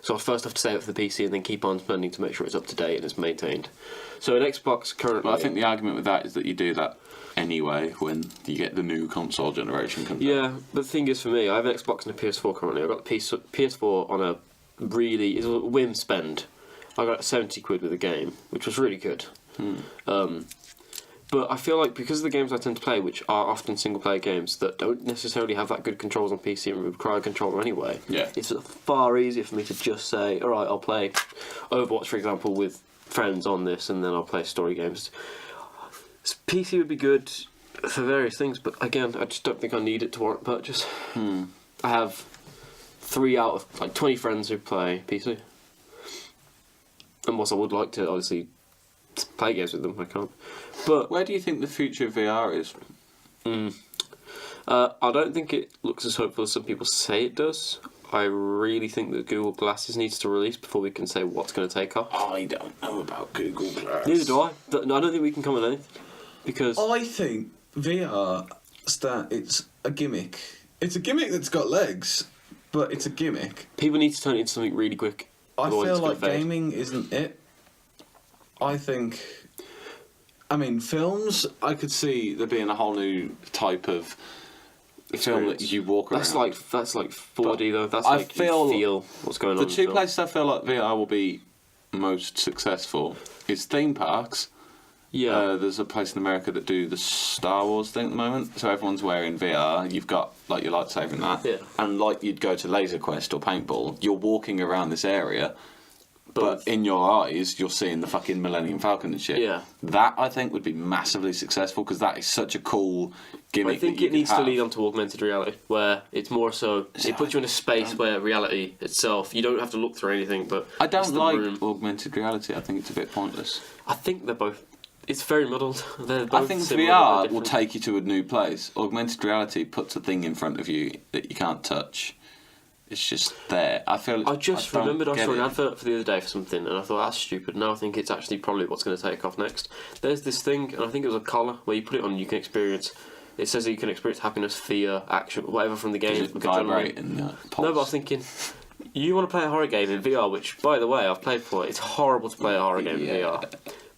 So I first have to save up for the PC and then keep on spending to make sure it's up to date and it's maintained. So an Xbox currently. Well, I think the argument with that is that you do that anyway when you get the new console generation comes out. Yeah, but the thing is for me, I have an Xbox and a PS4 currently. I've got the PS4 on a really it's a whim spend. I got £70 with a game, which was really good. But I feel like because of the games I tend to play, which are often single-player games that don't necessarily have that good controls on PC and require a controller anyway, Yeah. it's far easier for me to just say, all right, I'll play Overwatch, for example, with friends on this, and then I'll play story games. PC would be good for various things, but again, I just don't think I need it to warrant purchase. I have 3 out of 20 friends who play PC. And whilst I would like to, obviously, play games with them, I can't. But Where do you think the future of VR is? I don't think it looks as hopeful as some people say it does. I really think that Google Glasses needs to release before we can say what's going to take off. I don't know about Google Glass. Neither do I. I don't think we can comment on anything. Because I think VR, it's a gimmick. It's a gimmick that's got legs, but it's a gimmick. people need to turn it into something really quick. I Otherwise feel it's gonna like fade. gaming isn't it. I think. I mean, films. I could see there being a whole new type of film that you walk around. That's like 4D though. That's I like feel you feel what's going on. the in two film. places I feel like VR will be most successful is theme parks. Yeah. There's a place in America that do the Star Wars thing at the moment, so everyone's wearing VR. You've got like your lightsaber and that, Yeah. and like you'd go to Laser Quest or paintball. You're walking around this area, but But- in your eyes, you're seeing the fucking Millennium Falcon and shit. Yeah. That I think would be massively successful because that is such a cool gimmick. I think that you it needs could to have. lead on to augmented reality, where it's more so it puts you in a space where reality itself, you don't have to look through anything. But I it's don't the like room. augmented reality. I think it's a bit pointless. I think they're both It's very muddled. They're I both think similar, VR but will different. take you to a new place. Augmented reality puts a thing in front of you that you can't touch. It's just there. I feel. I just don't remembered I get saw an it. advert for the other day for something, and I thought that's stupid. Now I think it's actually probably what's going to take off next. There's this thing, and I think it was a collar where you put it on, and you can experience. It says that you can experience happiness, fear, action, whatever from the game. Does it vibrate and pulse? No, but I was thinking, you want to play a horror game in VR, which, by the way, I've played before. It's horrible to play a horror game in VR.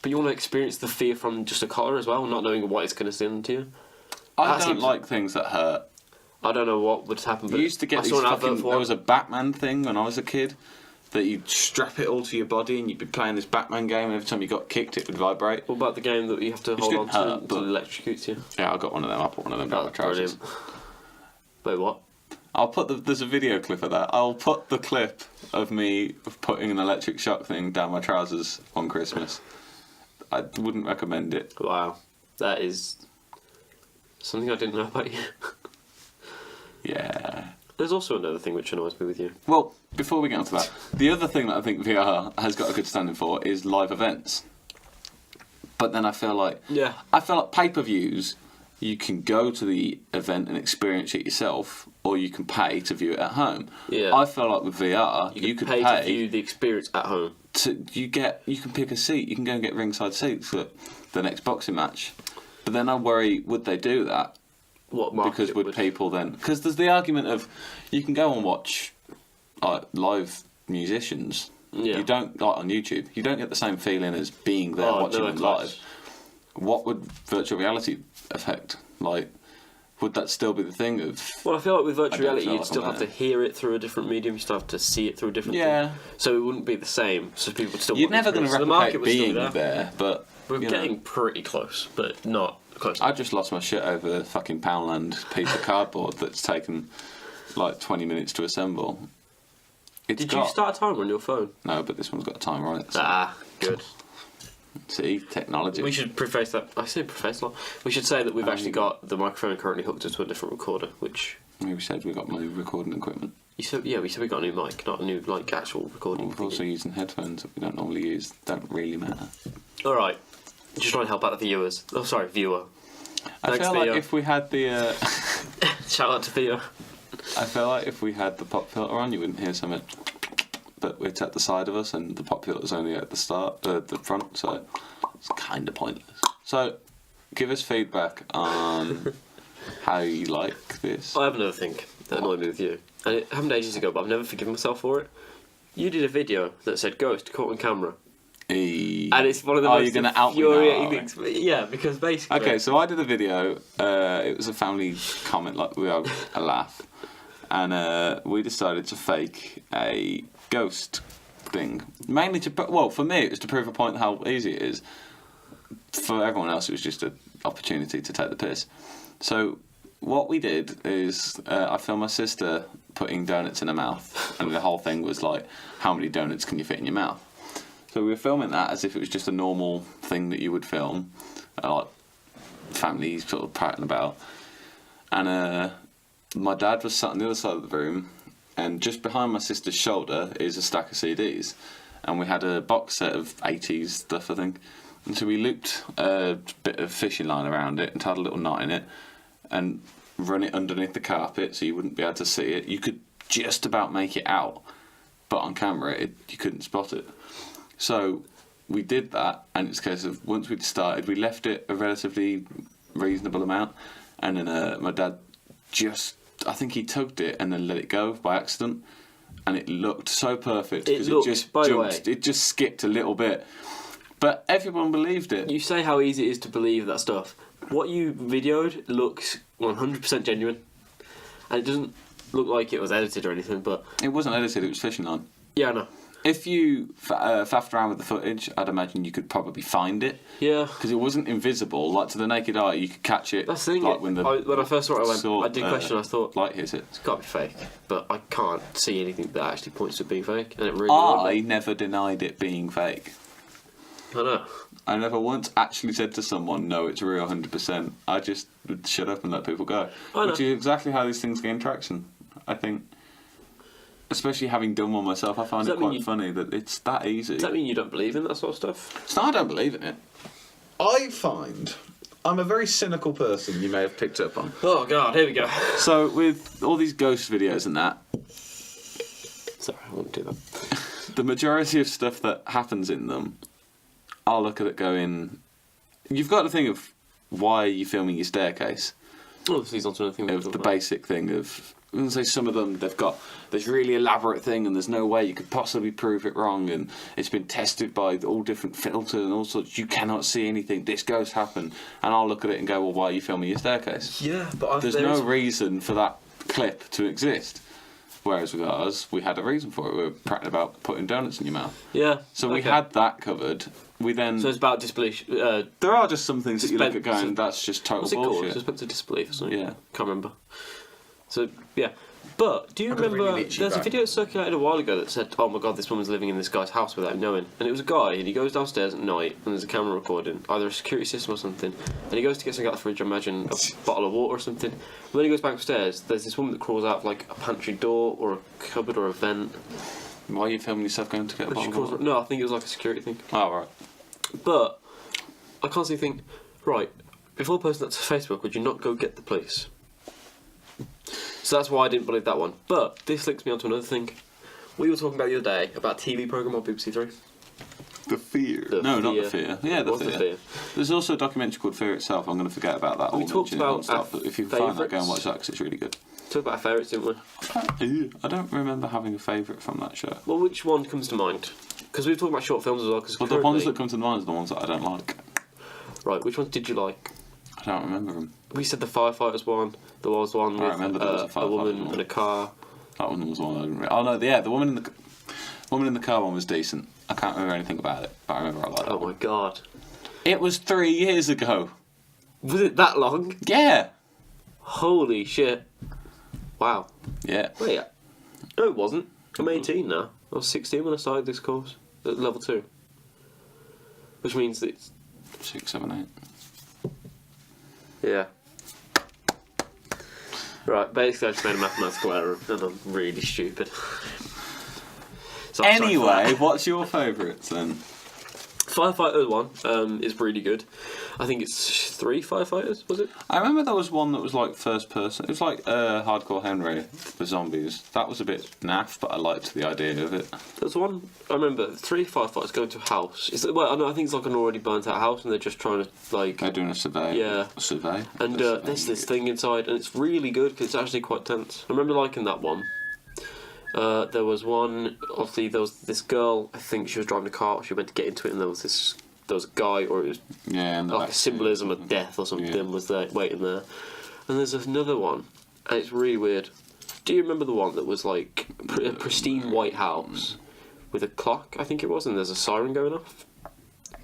But you want to experience the fear from just a collar as well, not knowing what it's going to send to you. I That don't seems- like things that hurt. I don't know what would happen, but You used to get I these saw an advert fucking. for There one. was a Batman thing when I was a kid that you'd strap it all to your body and you'd be playing this Batman game, and every time you got kicked, it would vibrate. What about the game that you have to hold on didn't to hurt, until but- it electrocutes you? Yeah, I got one of them. I put one of them down my That's trousers. brilliant. Wait, what? I'll put the. There's a video clip of that. I'll put the clip of me putting an electric shock thing down my trousers on Christmas. I wouldn't recommend it. Wow. That is something I didn't know about you. Yeah. There's also another thing which annoys me with you. Well, before we get onto that, the other thing that I think VR has got a good standing for is live events. But then I feel like Yeah. pay-per-views, you can go to the event and experience it yourself, or you can pay to view it at home. Yeah. I feel like with VR, you could pay pay to view the experience at home. you can pick a seat. You can go and get ringside seats for the next boxing match. But then I worry, would they do that? What market Because would would people then? Because there's the argument of you can go and watch live musicians. Yeah. You don't like on YouTube. You don't get the same feeling as being there Oh, watching no, them of live. course. What would virtual reality affect? Like, would that still be the thing of? Well, I feel like with I virtual don't reality, feel you'd like still I'm have to there. hear it through a different medium. You still have to see it through a different Yeah. thing. So it wouldn't be the same. So people would still. You're want the never going to experience. So the market replicate would still being be there, but We're you know. getting pretty close, but not close. I just lost my shit over a fucking Poundland piece of cardboard that's taken like 20 minutes to assemble. It's Did got, you start a timer on your phone? No, but this one's got a timer on it. So Good. see, technology. We should preface that. I say preface that. We should say that we've actually got the microphone currently hooked up to a different recorder, which We said we got new recording equipment. you said. Yeah, we said we got a new mic, not a new like actual recording. We're also using headphones that we don't normally use. Don't really matter. All right, just trying to help out the viewers. Oh, sorry, viewer. I Thanks, feel like Theo. if we had the, Shout out to Theo. I feel like if we had the pop filter on, you wouldn't hear something. But it's at the side of us, and the pop filter's only at the start, the front, so it's kind of pointless. So, give us feedback on how you like this. I have another thing that annoyed me with you, and it happened ages ago, but I've never forgiven myself for it. You did a video that said "Ghost caught on camera," and it's one of the Are most you gonna out me now, infuriating are we? things. Yeah, because basically, Okay, so I did a video. It was a family comment, like we had a laugh, and we decided to fake a ghost thing, mainly to for me it was to prove a point how easy it is. For everyone else, it was just an opportunity to take the piss. So what we did is I filmed my sister putting donuts in her mouth, and the whole thing was like, how many donuts can you fit in your mouth? So we were filming that as if it was just a normal thing that you would film, like family sort of prattling about. And my dad was sat on the other side of the room, and just behind my sister's shoulder is a stack of CDs. And we had a box set of 80s stuff, I think. And so we looped a bit of fishing line around it and tied a little knot in it and run it underneath the carpet so you wouldn't be able to see it. You could just about make it out, but on camera you couldn't spot it. So we did that, and it's a case of once we'd started, we left it a relatively reasonable amount, and then my dad I think he tugged it and then let it go by accident, and it looked so perfect because it just by the jumped, way, it just skipped a little bit, but everyone believed it. you say how easy it is to believe that stuff. What you videoed looks 100% genuine, and it doesn't look like it was edited or anything. But It wasn't edited; it was fishing line. yeah, I know. If you faffed around with the footage, I'd imagine you could probably find it. Yeah. Because it wasn't invisible. Like, to the naked eye, you could catch it. That's the thing. Like, when I first saw it, saw, I did question. I thought light hits it. it's got to be fake, but I can't see anything that actually points to it being fake, and it really annoyed I me. never denied it being fake. I know. I never once actually said to someone, no, it's real 100%. I just would shut up and let people go. I know. Which is exactly how these things gain traction, I think. Especially having done one myself, I find Does it that mean quite funny that it's that easy. Does that mean you don't believe in that sort of stuff? It's not I don't believe in it. I find I'm a very cynical person. You may have picked up on. Oh god, here we go. So with all these ghost videos and that, Sorry, I won't do that. the majority of stuff that happens in them, I'll look at it going, you've got to think of why are you filming your staircase? Oh, this leads on to another thing. Of the basic thing of, I'm going to say some of them, they've got this really elaborate thing and there's no way you could possibly prove it wrong and it's been tested by all different filters and all sorts, you cannot see anything, this ghost happened. And I'll look at it and go, well, why are you filming your staircase? Yeah, but There's no reason for that clip to exist. Whereas with ours, we had a reason for it. We were prattling about putting donuts in your mouth. Yeah. So we had that covered. We then... So it's about disbelief. there are just some things that you look at going, that's just total What's it called? bullshit. Suspense of disbelief or something? Yeah. Can't remember. So, yeah. But, do you got a remember, really itchy there's a back. video that circulated a while ago that said, oh my god, this woman's living in this guy's house without him knowing. And it was a guy, and he goes downstairs at night, and there's a camera recording, either a security system or something, and he goes to get something out of the fridge, I imagine a bottle of water or something. And when he goes back upstairs, there's this woman that crawls out of like a pantry door, or a cupboard, or a vent. Why are you filming yourself going to get a But she bottle of crawls, water? no, I think it was like a security thing. Oh, right. But, I constantly think, right, if all person that's Facebook, would you not go get the police? So that's why I didn't believe that one. But this links me on to another thing. We were talking about the other day about a TV programme on BBC Three. The Fear. The No, not Fear. The Fear. Yeah, The What's Fear. The Fear? There's also a documentary called Fear Itself. I'm going to forget about that. We I'll talked mention it about non-stop, our but if you can find that, go and favourites. watch that because it's really good. Talk about our favourites, didn't we? I don't remember having a favourite from that show. Well, which one comes to mind? Because we were talking about short films as well. Cause Well, the ones currently- that come to mind are the ones that I don't like. Right, which ones did you like? I don't remember them. We said the firefighters one. There was one I with remember there was a a firefighter woman one. in a car. That one was one I didn't really... Oh, no, yeah, the woman in the car one was decent. I can't remember anything about it, but I remember I liked that Oh one. my god. It was 3 years ago. Was it that long? Yeah. Holy shit. Wow. Yeah. Wait. No, it wasn't. I'm 18 now. I was 16 when I started this course at level 2. Which means that it's... 6, 7, 8. Yeah. Right, basically I just made a mathematical error and I'm really stupid. So I'm sorry for Anyway, that. what's your favourites then? Firefighter one is really good. I think it's 3 firefighters, was it? I remember there was one that was like first person. It was like Hardcore Henry for zombies. That was a bit naff, but I liked the idea of it. There's one, I remember, 3 firefighters go into a house. Well, I think it's like an already burnt out house and they're just trying to, like... They're doing a survey. Yeah. A survey. And there's this thing inside, and it's really good because it's actually quite tense. I remember liking that one. There was one, obviously, there was this girl, I think she was driving a car, she went to get into it, and there was a guy, or it was Yeah, and like a symbolism of death or something was there, waiting there. And there's another one, and it's really weird. Do you remember the one that was like a pristine white house with a clock, I think it was, and there's a siren going off?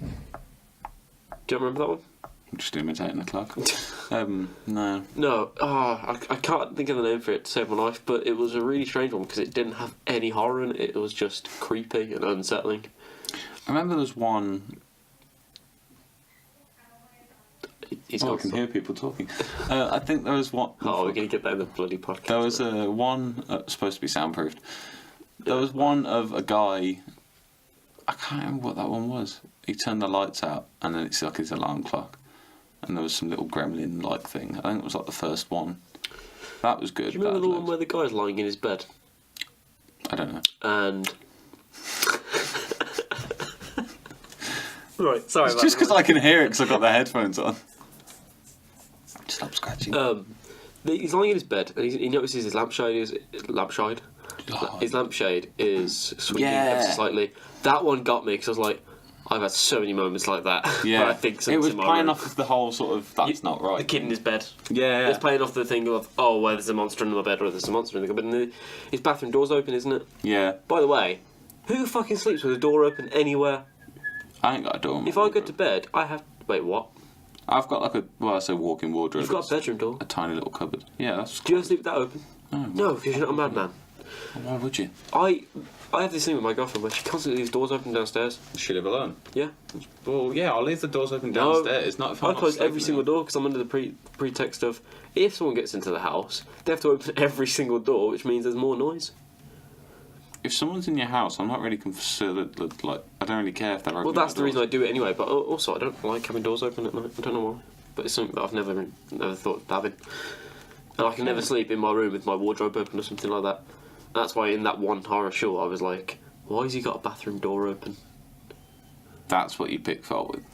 Do you remember that one? Just imitating the clock. No. No, I can't think of the name for it to save my life, but it was a really strange one because it didn't have any horror in it. It was just creepy and unsettling. I remember there's one. He's Oh, I got can some- hear people talking. I think there was one. Oh, we're going to get that in the bloody podcast. There was one supposed to be soundproofed. There was one of a guy. I can't remember what that one was. He turned the lights out, and then it's like his alarm clock. And there was some little gremlin-like thing. I think it was like the first one. That was good. Do you remember that the had one where the guy's lying in his bed? I don't know. And... right, sorry It's about just that. because I can hear it because I've got the headphones on. Stop scratching. He's lying in his bed and he notices his lampshade Oh. his lampshade is swinging Yeah. ever so slightly. That one got me because I was like, I've had so many moments like that. Yeah, where I think it was something's in my playing room. off of the whole sort of that's not right. The kid in his bed. Yeah, It's playing off the thing of, oh, well, there's a monster in my bed or there's a monster in the cupboard. And his bathroom door's open, isn't it? yeah. By the way, who fucking sleeps with a door open anywhere? I ain't got a door. in my If I go wardrobe. to bed, I have... Wait, what? I've got like I say walk-in wardrobe. You've got It's a bedroom door. a tiny little cupboard. Yeah, that's. Do you ever sleep with that open? No, because you're not a madman. Why would you? I have this thing with my girlfriend where she constantly leaves doors open downstairs. She live alone. Yeah. Well, yeah, I'll leave the doors open No, downstairs. Not if I'm I not close every sleeping single there. door because I'm under the pretext of if someone gets into the house, they have to open every single door, which means there's more noise. if someone's in your house, I'm not really considered like I don't really care if they're open. Well, that's the reason I do it anyway. But also, I don't like having doors open at night. I don't know why, but it's something that I've never thought of having. And I can never sleep in my room with my wardrobe open or something like that. That's why in that one horror show I was like, why has he got a bathroom door open? That's what you pick fault with.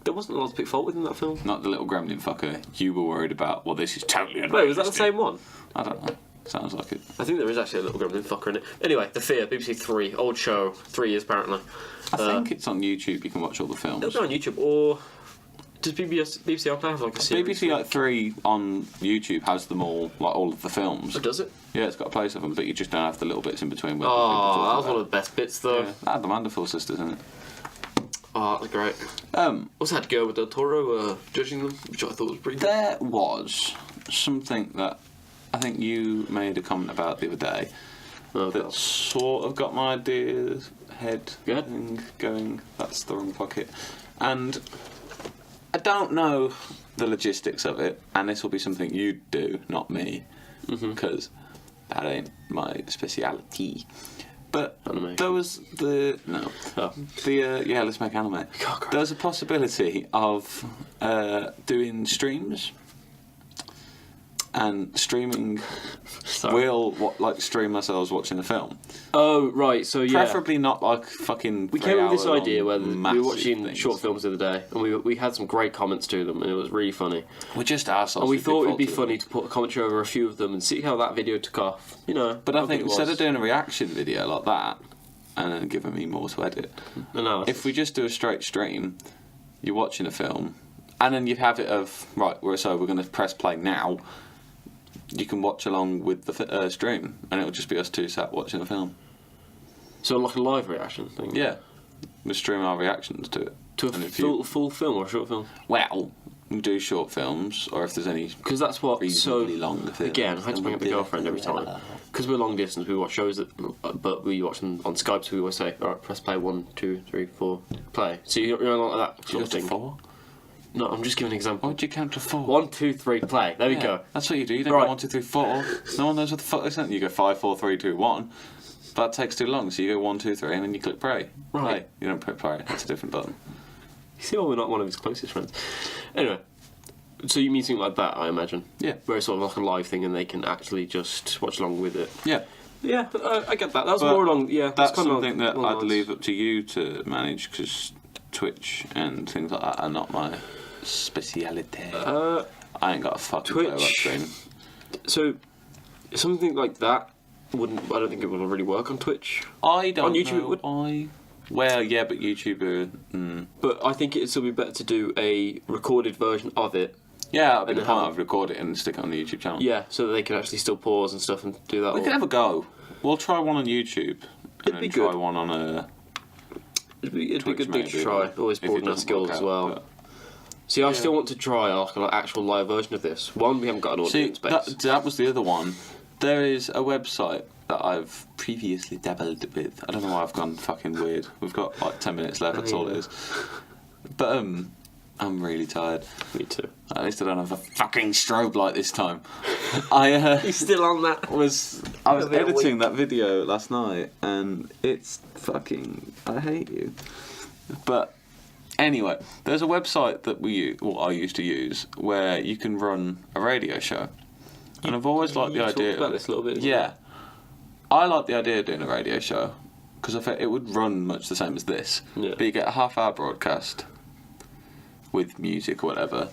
There wasn't a lot to pick fault with in that film. Not the little gremlin fucker you were worried about. Well, this is totally unrealistic. Wait, was that the same one? I don't know. Sounds like it. I think there is actually a little gremlin fucker in it. Anyway, The Fear, BBC 3, old show, 3 years apparently. I think it's on YouTube. You can watch all the films. It'll be on YouTube, or does BBC iPlayer have like a series? BBC like 3 on YouTube has them all, like all of the films. Oh, does it? Yeah, it's got a place of them, but you just don't have the little bits in between. Where Oh, that was one of the best bits though. Yeah, that had the Manderful sisters in it. Oh, that was great. Also had Guillermo del Toro judging them, which I thought was pretty good. There was something that I think you made a comment about the other day that sort of got my ideas head going. That's the wrong pocket. And I don't know the logistics of it, and this will be something you do, not me, because that ain't my speciality. But Animation. there was let's make anime. There was a possibility of doing streams. And streaming, we'll stream ourselves watching a film. Oh, right, so yeah. Preferably not like fucking. We came up with this idea where we were watching things. short films the other day, and we had some great comments to them, and it was really funny. We're just assholes. And we thought it'd be funny to put a commentary over a few of them and see how that video took off. You know. But I think instead of doing a reaction video like that, and then giving me more to edit, if we just do a straight stream, you're watching a film, and then you have it of we're going to press play now. You can watch along with the stream, and it'll just be us two sat watching a film. So like a live reaction thing? Yeah. We stream our reactions to it. To a full film or a short film? Well, we do short films, or if there's any because that's what reasonably long films. Again, I had to bring up the girlfriend every time. Because we're long distance, we watch shows, but we watch them on Skype, so we always say, alright, press play, 1, 2, 3, 4, play. So you're on like that sort of thing. 4? No, I'm just giving an example. Why would you count to 4? 1, 2, 3, play. There we go. That's what you do. You don't go 1, 2, 3, 4. No one knows what the fuck is that. You go 5, 4, 3, 2, 1. That takes too long, so you go 1, 2, 3, and then you click play. Right. Play. You don't click play. That's a different button. You see why we're not one of his closest friends. Anyway, so you mean something like that, I imagine? Yeah. Where it's sort of like a live thing and they can actually just watch along with it. Yeah. Yeah, I get that. That was more along, That's something that I'd leave up to you to manage, because Twitch and things like that are not my speciality. I ain't got a fucking Twitch. clue about streaming. So, something like that I don't think it would really work on Twitch. I don't on YouTube know. it would. Well, yeah, but YouTuber. But I think it'd still be better to do a recorded version of it. Yeah, that'd be the point. I'd record it and stick it on the YouTube channel. Yeah, so that they can actually still pause and stuff and do that. We can have a go. We'll try one on YouTube. It'd be try good. one on a. It'd be a good thing to maybe, try. Always broaden our skills as well. But... See, I still want to try like an actual live version of this. One, we haven't got an audience base. That was the other one. There is a website that I've previously dabbled with. I don't know why I've gone fucking weird. We've got like 10 minutes left, that's all it is. But I'm really tired. Me too. At least I don't have a fucking strobe light this time. You're still on that? I was editing that video last night, and it's fucking... I hate you. But anyway, there's a website that I used to use, where you can run a radio show. And I've always liked the idea... talked about this a little bit. Yeah. I like the idea of doing a radio show, because I think it would run much the same as this. Yeah. But you get a half-hour broadcast with music or whatever,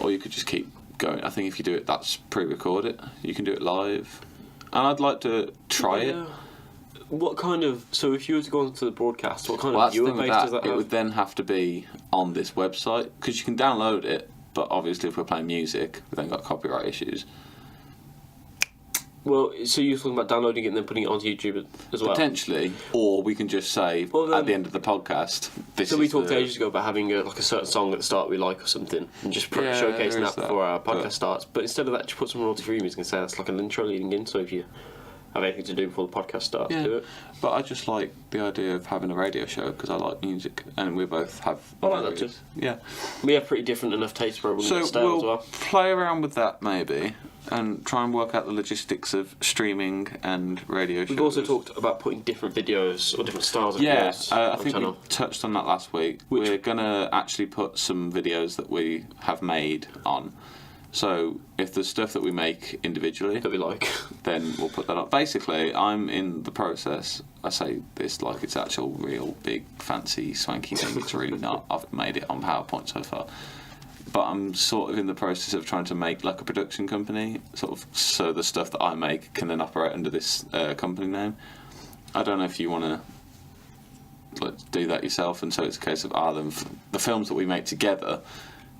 or you could just keep going. I think if you do it, that's pre-record it. You can do it live. And I'd like to try it. What kind of... So if you were to go onto the broadcast, what kind of viewer base does that have? It would then have to be on this website, because you can download it, but obviously if we're playing music, we've then got copyright issues. Well, so you're talking about downloading it and then putting it onto YouTube as well? Potentially. Or we can just say, at the end of the podcast, So we talked ages ago about having a certain song at the start we like or something, and just showcasing that before our podcast starts. But instead of that, just put some royalty-free music and say that's like an intro leading in, so if you have anything to do before the podcast starts. Yeah. Do it. But I just like the idea of having a radio show because I like music, and we both have. I like that too. Yeah. We have pretty different enough tastes where it wouldn't So get stale we'll as well. play around with that maybe, and try and work out the logistics of streaming and radio shows. We've also talked about putting different videos or different styles of Yeah, videos I on the think we channel. touched on that last week. We're gonna actually put some videos that we have made on. So if there's stuff that we make individually, That we like. then we'll put that up. Basically, I'm in the process. I say this like it's actual, real, big, fancy, swanky thing. It's really not. I've made it on PowerPoint so far. But I'm sort of in the process of trying to make like a production company, sort of, so the stuff that I make can then operate under this company name. I don't know if you want to do that yourself, and so it's a case of the films that we make together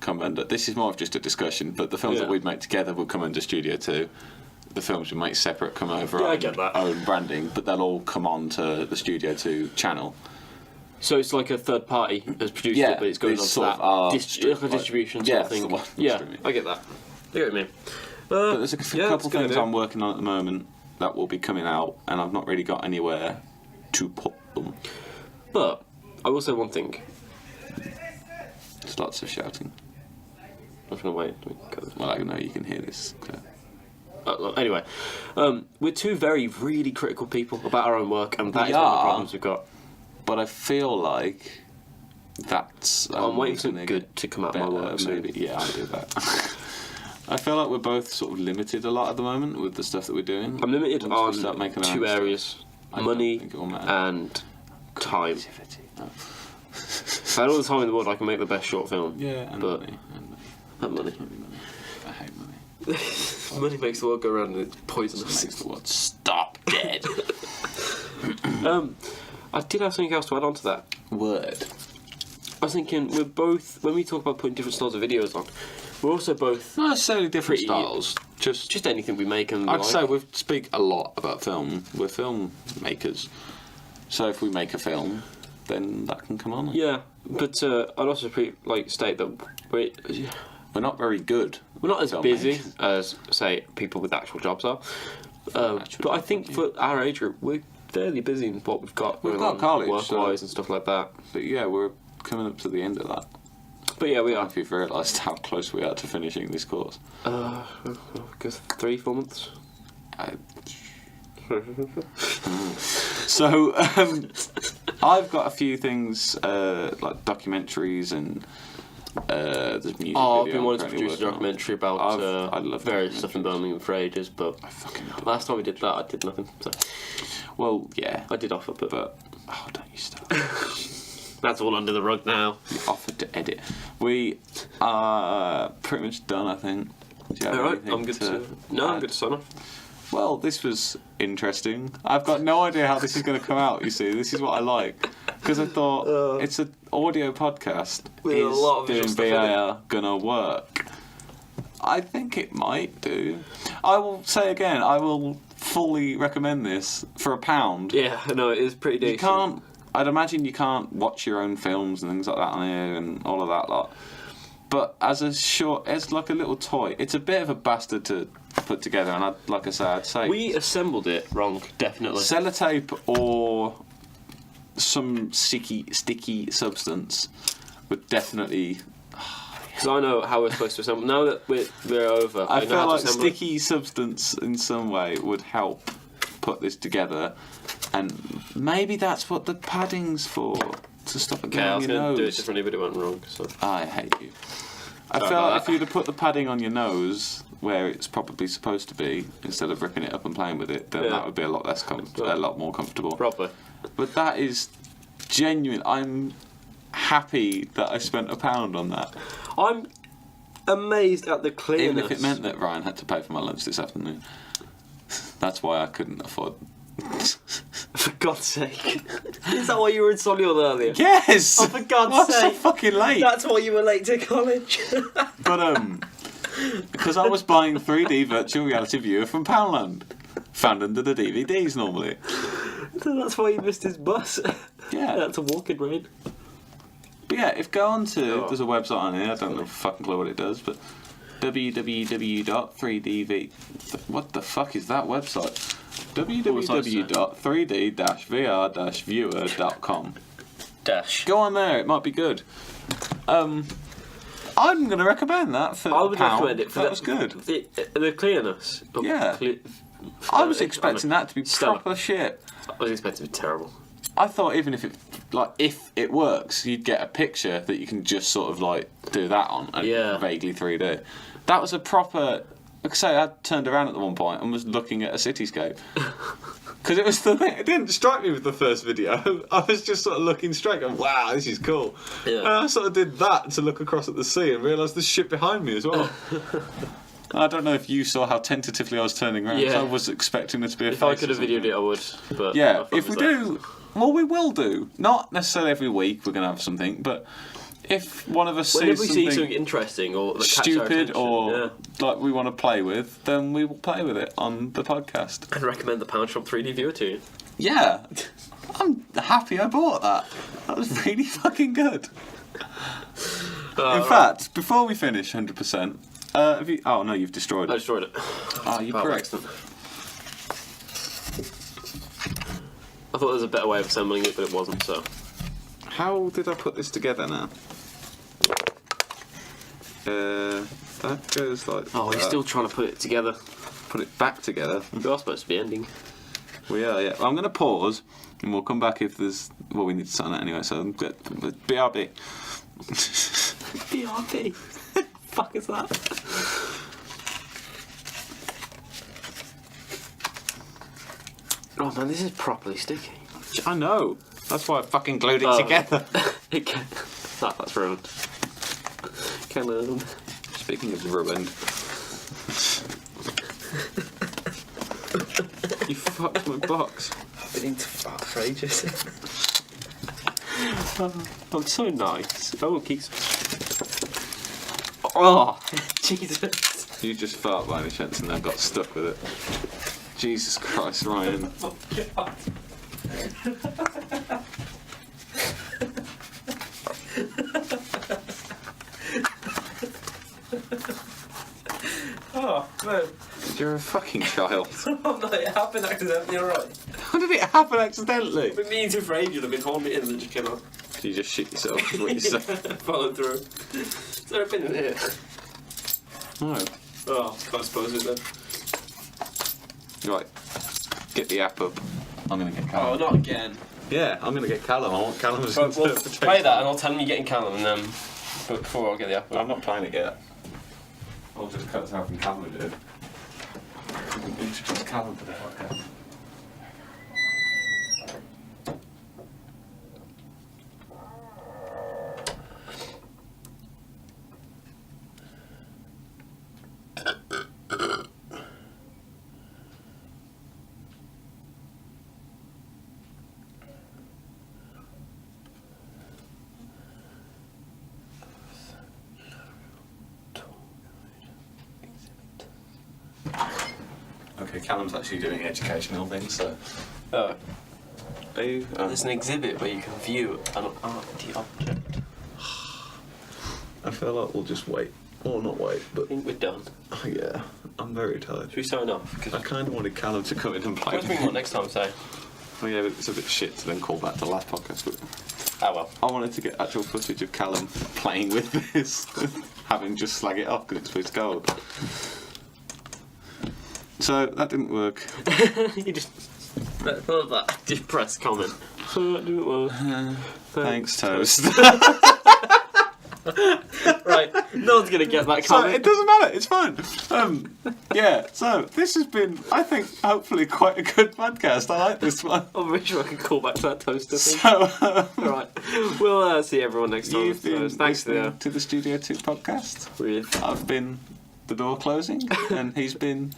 come under. This is more of just a discussion, but the films that we'd make together will come under Studio 2. The films we make separate come over Yeah, I our get that. own branding, but they'll all come on to the Studio 2 channel. So it's like a third party has produced Yeah, it, but it's going it's on to sort that of our like a distribution sort yeah, of thing. that's the one, Yeah, streaming. I get that. I get what you mean. But there's a couple good things idea. I'm working on at the moment that will be coming out, and I've not really got anywhere to put them. But I will say one thing. There's lots of shouting. I'm going to wait. Let me cut this. Well, I know you can hear this. Anyway, we're two really critical people about our own work, and that We is one of the are. problems we've got. But I feel like that's. I'm waiting for something something good to come out of my work. Maybe, yeah, I do that. I feel like we're both sort of limited a lot at the moment with the stuff that we're doing. I'm limited Once we start making on our own two stuff, areas: I don't money think it will matter. and time. Creativity. Oh. If I had all the time in the world, I can make the best short film. Yeah, and But- money. And money. I hate money. Money makes the world go round, and it's It poisonous. makes the world stop dead. I did have something else to add on to that. Word. I was thinking we're both, when we talk about putting different styles of videos on, we're also both Not necessarily different Pretty- styles. just anything we make and I'd like. say we speak a lot about film. We're film makers. So if we make a film, then that can come on. Yeah, but I'd also state that we're We're not very good. not as Film busy makers. as say people with actual jobs are. Actual But I jobs, think yeah. for our age group, we're fairly busy in what we've got. We've going got on college, work-wise so- and stuff like that. But yeah, we're coming up to the end of that. But yeah, we I don't know are. if you've realised how close we are to finishing this course. Guess 3-4 months. So, I've got a few things, like documentaries and there's music Oh, I've video been I'm wanting to currently produce a working on. documentary about I love various stuff in documentaries. Birmingham for ages, but I fucking do. last time we did that, I did nothing. So Well, yeah, I did offer, but oh, don't you start. that's all under the rug now. You offered to edit. We are pretty much done, I think. Do you have All right, anything I'm good to. No, I'm add? good to sign off. Well, this was interesting. I've got no idea how this is going to come out, you see. This is what I like. Because I thought it's an audio podcast. With a Is lot of doing visual stuff in VAR going to work? I think it might do. I will say again, I will fully recommend this for £1. Yeah, no, it is pretty decent. You can't. I'd imagine you can't watch your own films and things like that on here and all of that lot. But as like a little toy, it's a bit of a bastard to put together. And I'd say We assembled it wrong, definitely. sellotape or some sticky substance would definitely. Because I know how we're supposed to assemble. Now that we're over, I know feel how like to assemble it. sticky substance in some way would help put this together, and maybe that's what the padding's for, to stop it Okay, going I on was your going to do it nose. differently, but it went wrong. So I hate you. I Sorry feel about like if that. you'd have put the padding on your nose where it's probably supposed to be, instead of ripping it up and playing with it, then Yeah. that would be a lot less a lot more comfortable. proper. But that is genuine. I'm happy that I spent £1 on that. I'm amazed at the clearness. Even if it meant that Ryan had to pay for my lunch this afternoon. That's why I couldn't afford. For God's sake. Is that why you were in Solihull earlier? Yes! Oh, for God's I was so sake. fucking late. That's why you were late to college. But, because I was buying 3D virtual reality viewer from Poundland. Found under the DVDs normally. That's why you missed his bus. Yeah. That's a walking rain. But yeah, if go on to, Oh. there's a website on here, I don't know fucking clue what it does, but www.3dv... What the fuck is that website? www.3d-vr-viewer.com. Dash. Go on there, it might be good. I'm going to recommend that for I would £1. recommend it for that was good. The clearness. Yeah. I was expecting that to be stellar. proper shit. I was expecting it to be terrible. I thought even if it works, you'd get a picture that you can just sort of like do that on and Yeah. vaguely 3D. That was a proper. Like I say, I turned around at the one point and was looking at a cityscape. Because it was the thing. It didn't strike me with the first video. I was just sort of looking straight, going, "Wow, this is cool." Yeah. And I sort of did that to look across at the sea and realised there's shit behind me as well. I don't know if you saw how tentatively I was turning around. Yeah. So I was expecting there to be a If face I could or have videoed something. it, I would. But Yeah, my phone if we was there. do, well, we will do. Not necessarily every week we're going to have something, but if one of us Whenever sees we see something something interesting or that catches our stupid attention, or yeah. like we want to play with, then we will play with it on the podcast. I'd recommend the Pound Shop 3D viewer to you. Yeah, I'm happy I bought that. That was really fucking good. In fact, before we finish 100%, have you? Oh no, you've destroyed I it. destroyed it. Oh, you By prick. accident. I thought there was a better way of assembling it, but it wasn't. So How did I put this together now? That goes like. oh, he's that. still trying to put it together. Put it back together. We are supposed to be ending. We are, yeah. Well, I'm going to pause, and we'll come back if there's. Well, we need to sign it anyway. So BRB. BRB. Fuck is that? Oh man, this is properly sticky. I know. That's why I fucking glued it Oh. together. It can. That's ruined. Can Speaking of ruined. You fucked my box. I've been into fart for ages. I'm so nice. I will keep. Oh, Jesus. You just fart by any chance and I got stuck with it. Jesus Christ, Ryan. Oh, God. Oh, man. You're a fucking child. I'm not, it happened accidentally, alright. How did it happen accidentally? I've been meaning to for ages, I've been holding it in and it just came out. You just shit yourself, is what you say. Followed through. Is there a pin in here? No. Oh, can't suppose it then. Right. Get the app up. I'm going to get Oh, Callum. not again. Yeah, I'm going to get Callum. I want Callum's Right, well, interpretation. play that and I'll tell him you're getting Callum and then. But before I'll get the apple. I'm not playing it yet. I'll just cut it out from Callum did. Introduce Callum to the podcast. Okay, Callum's actually doing educational things, so. Oh. Are you? There's an exhibit where you can view an art object. I feel like we'll just wait. Or not wait, I but think we're done. oh, yeah, I'm very tired. Should we sign off? I kind of wanted Callum to come in and play. Let's bring one next time, say. Oh yeah, but it's a bit shit to then call back to the last podcast. But Ah well. I wanted to get actual footage of Callum playing with this, having just slag it off because it's gold. So that didn't work. You just. That depressed comment. So that didn't work. Thanks, Toast. Right, no one's gonna get that So comment. it doesn't matter. It's fine. Yeah. So this has been, I think, hopefully quite a good podcast. I like this one. I'm really sure I can call back to that toaster thing. So Alright, we'll see everyone next time. you've been Thanks, listening Theo. to the Studio 2 podcast. With I've been the door closing, and he's been,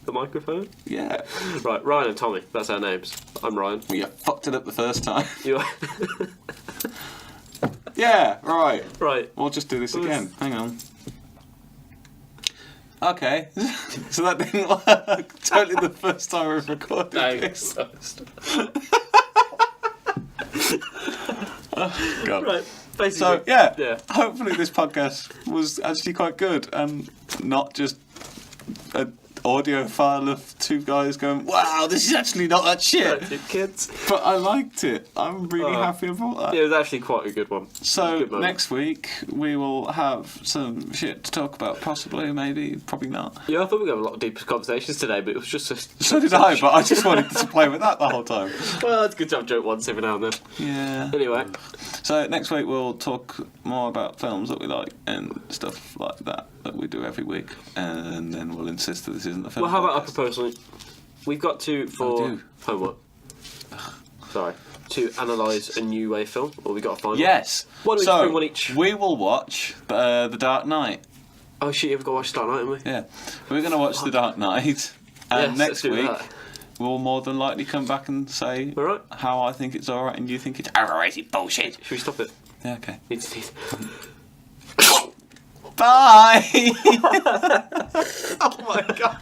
the microphone. yeah. Right, Ryan and Tommy, that's our names. I'm Ryan. Well, you fucked it up the first time. You're. Yeah, right. Right. We'll just do this Well, again. Hang on. Okay. So that didn't work. Totally the first time we've recorded this. Thanks. God. Right, basically. So, yeah. Yeah. Hopefully this podcast was actually quite good and not just a audio file of two guys going, "Wow, this is actually not that shit." Kids. But I liked it. I'm really happy about that. Yeah, it was actually quite a good one. So Good moment. next week we will have some shit to talk about. Possibly, maybe, probably not. Yeah, I thought we were having a lot of deeper conversations today, but it was just So did I, but I just wanted to play with that the whole time. Well, it's good to have a joke once every now and then. Yeah. Anyway, So next week we'll talk more about films that we like and stuff like that we do every week, and then we'll insist that this isn't a film. well, how about I podcast. propose something? We've got to, for do. homework, sorry, to analyse a new wave film, or we got to find Yes. Why don't we so bring one each? we will watch The Dark Knight. one. Oh shit, you've got to watch Dark Knight, haven't we? Yeah, we're going to watch The Dark Knight, and Yes, next let's do week that. we'll more than likely come back and say All right. how I think it's alright and you think it's overrated bullshit. Should we stop it? Yeah, okay. Need to sneeze. Bye! Oh my god.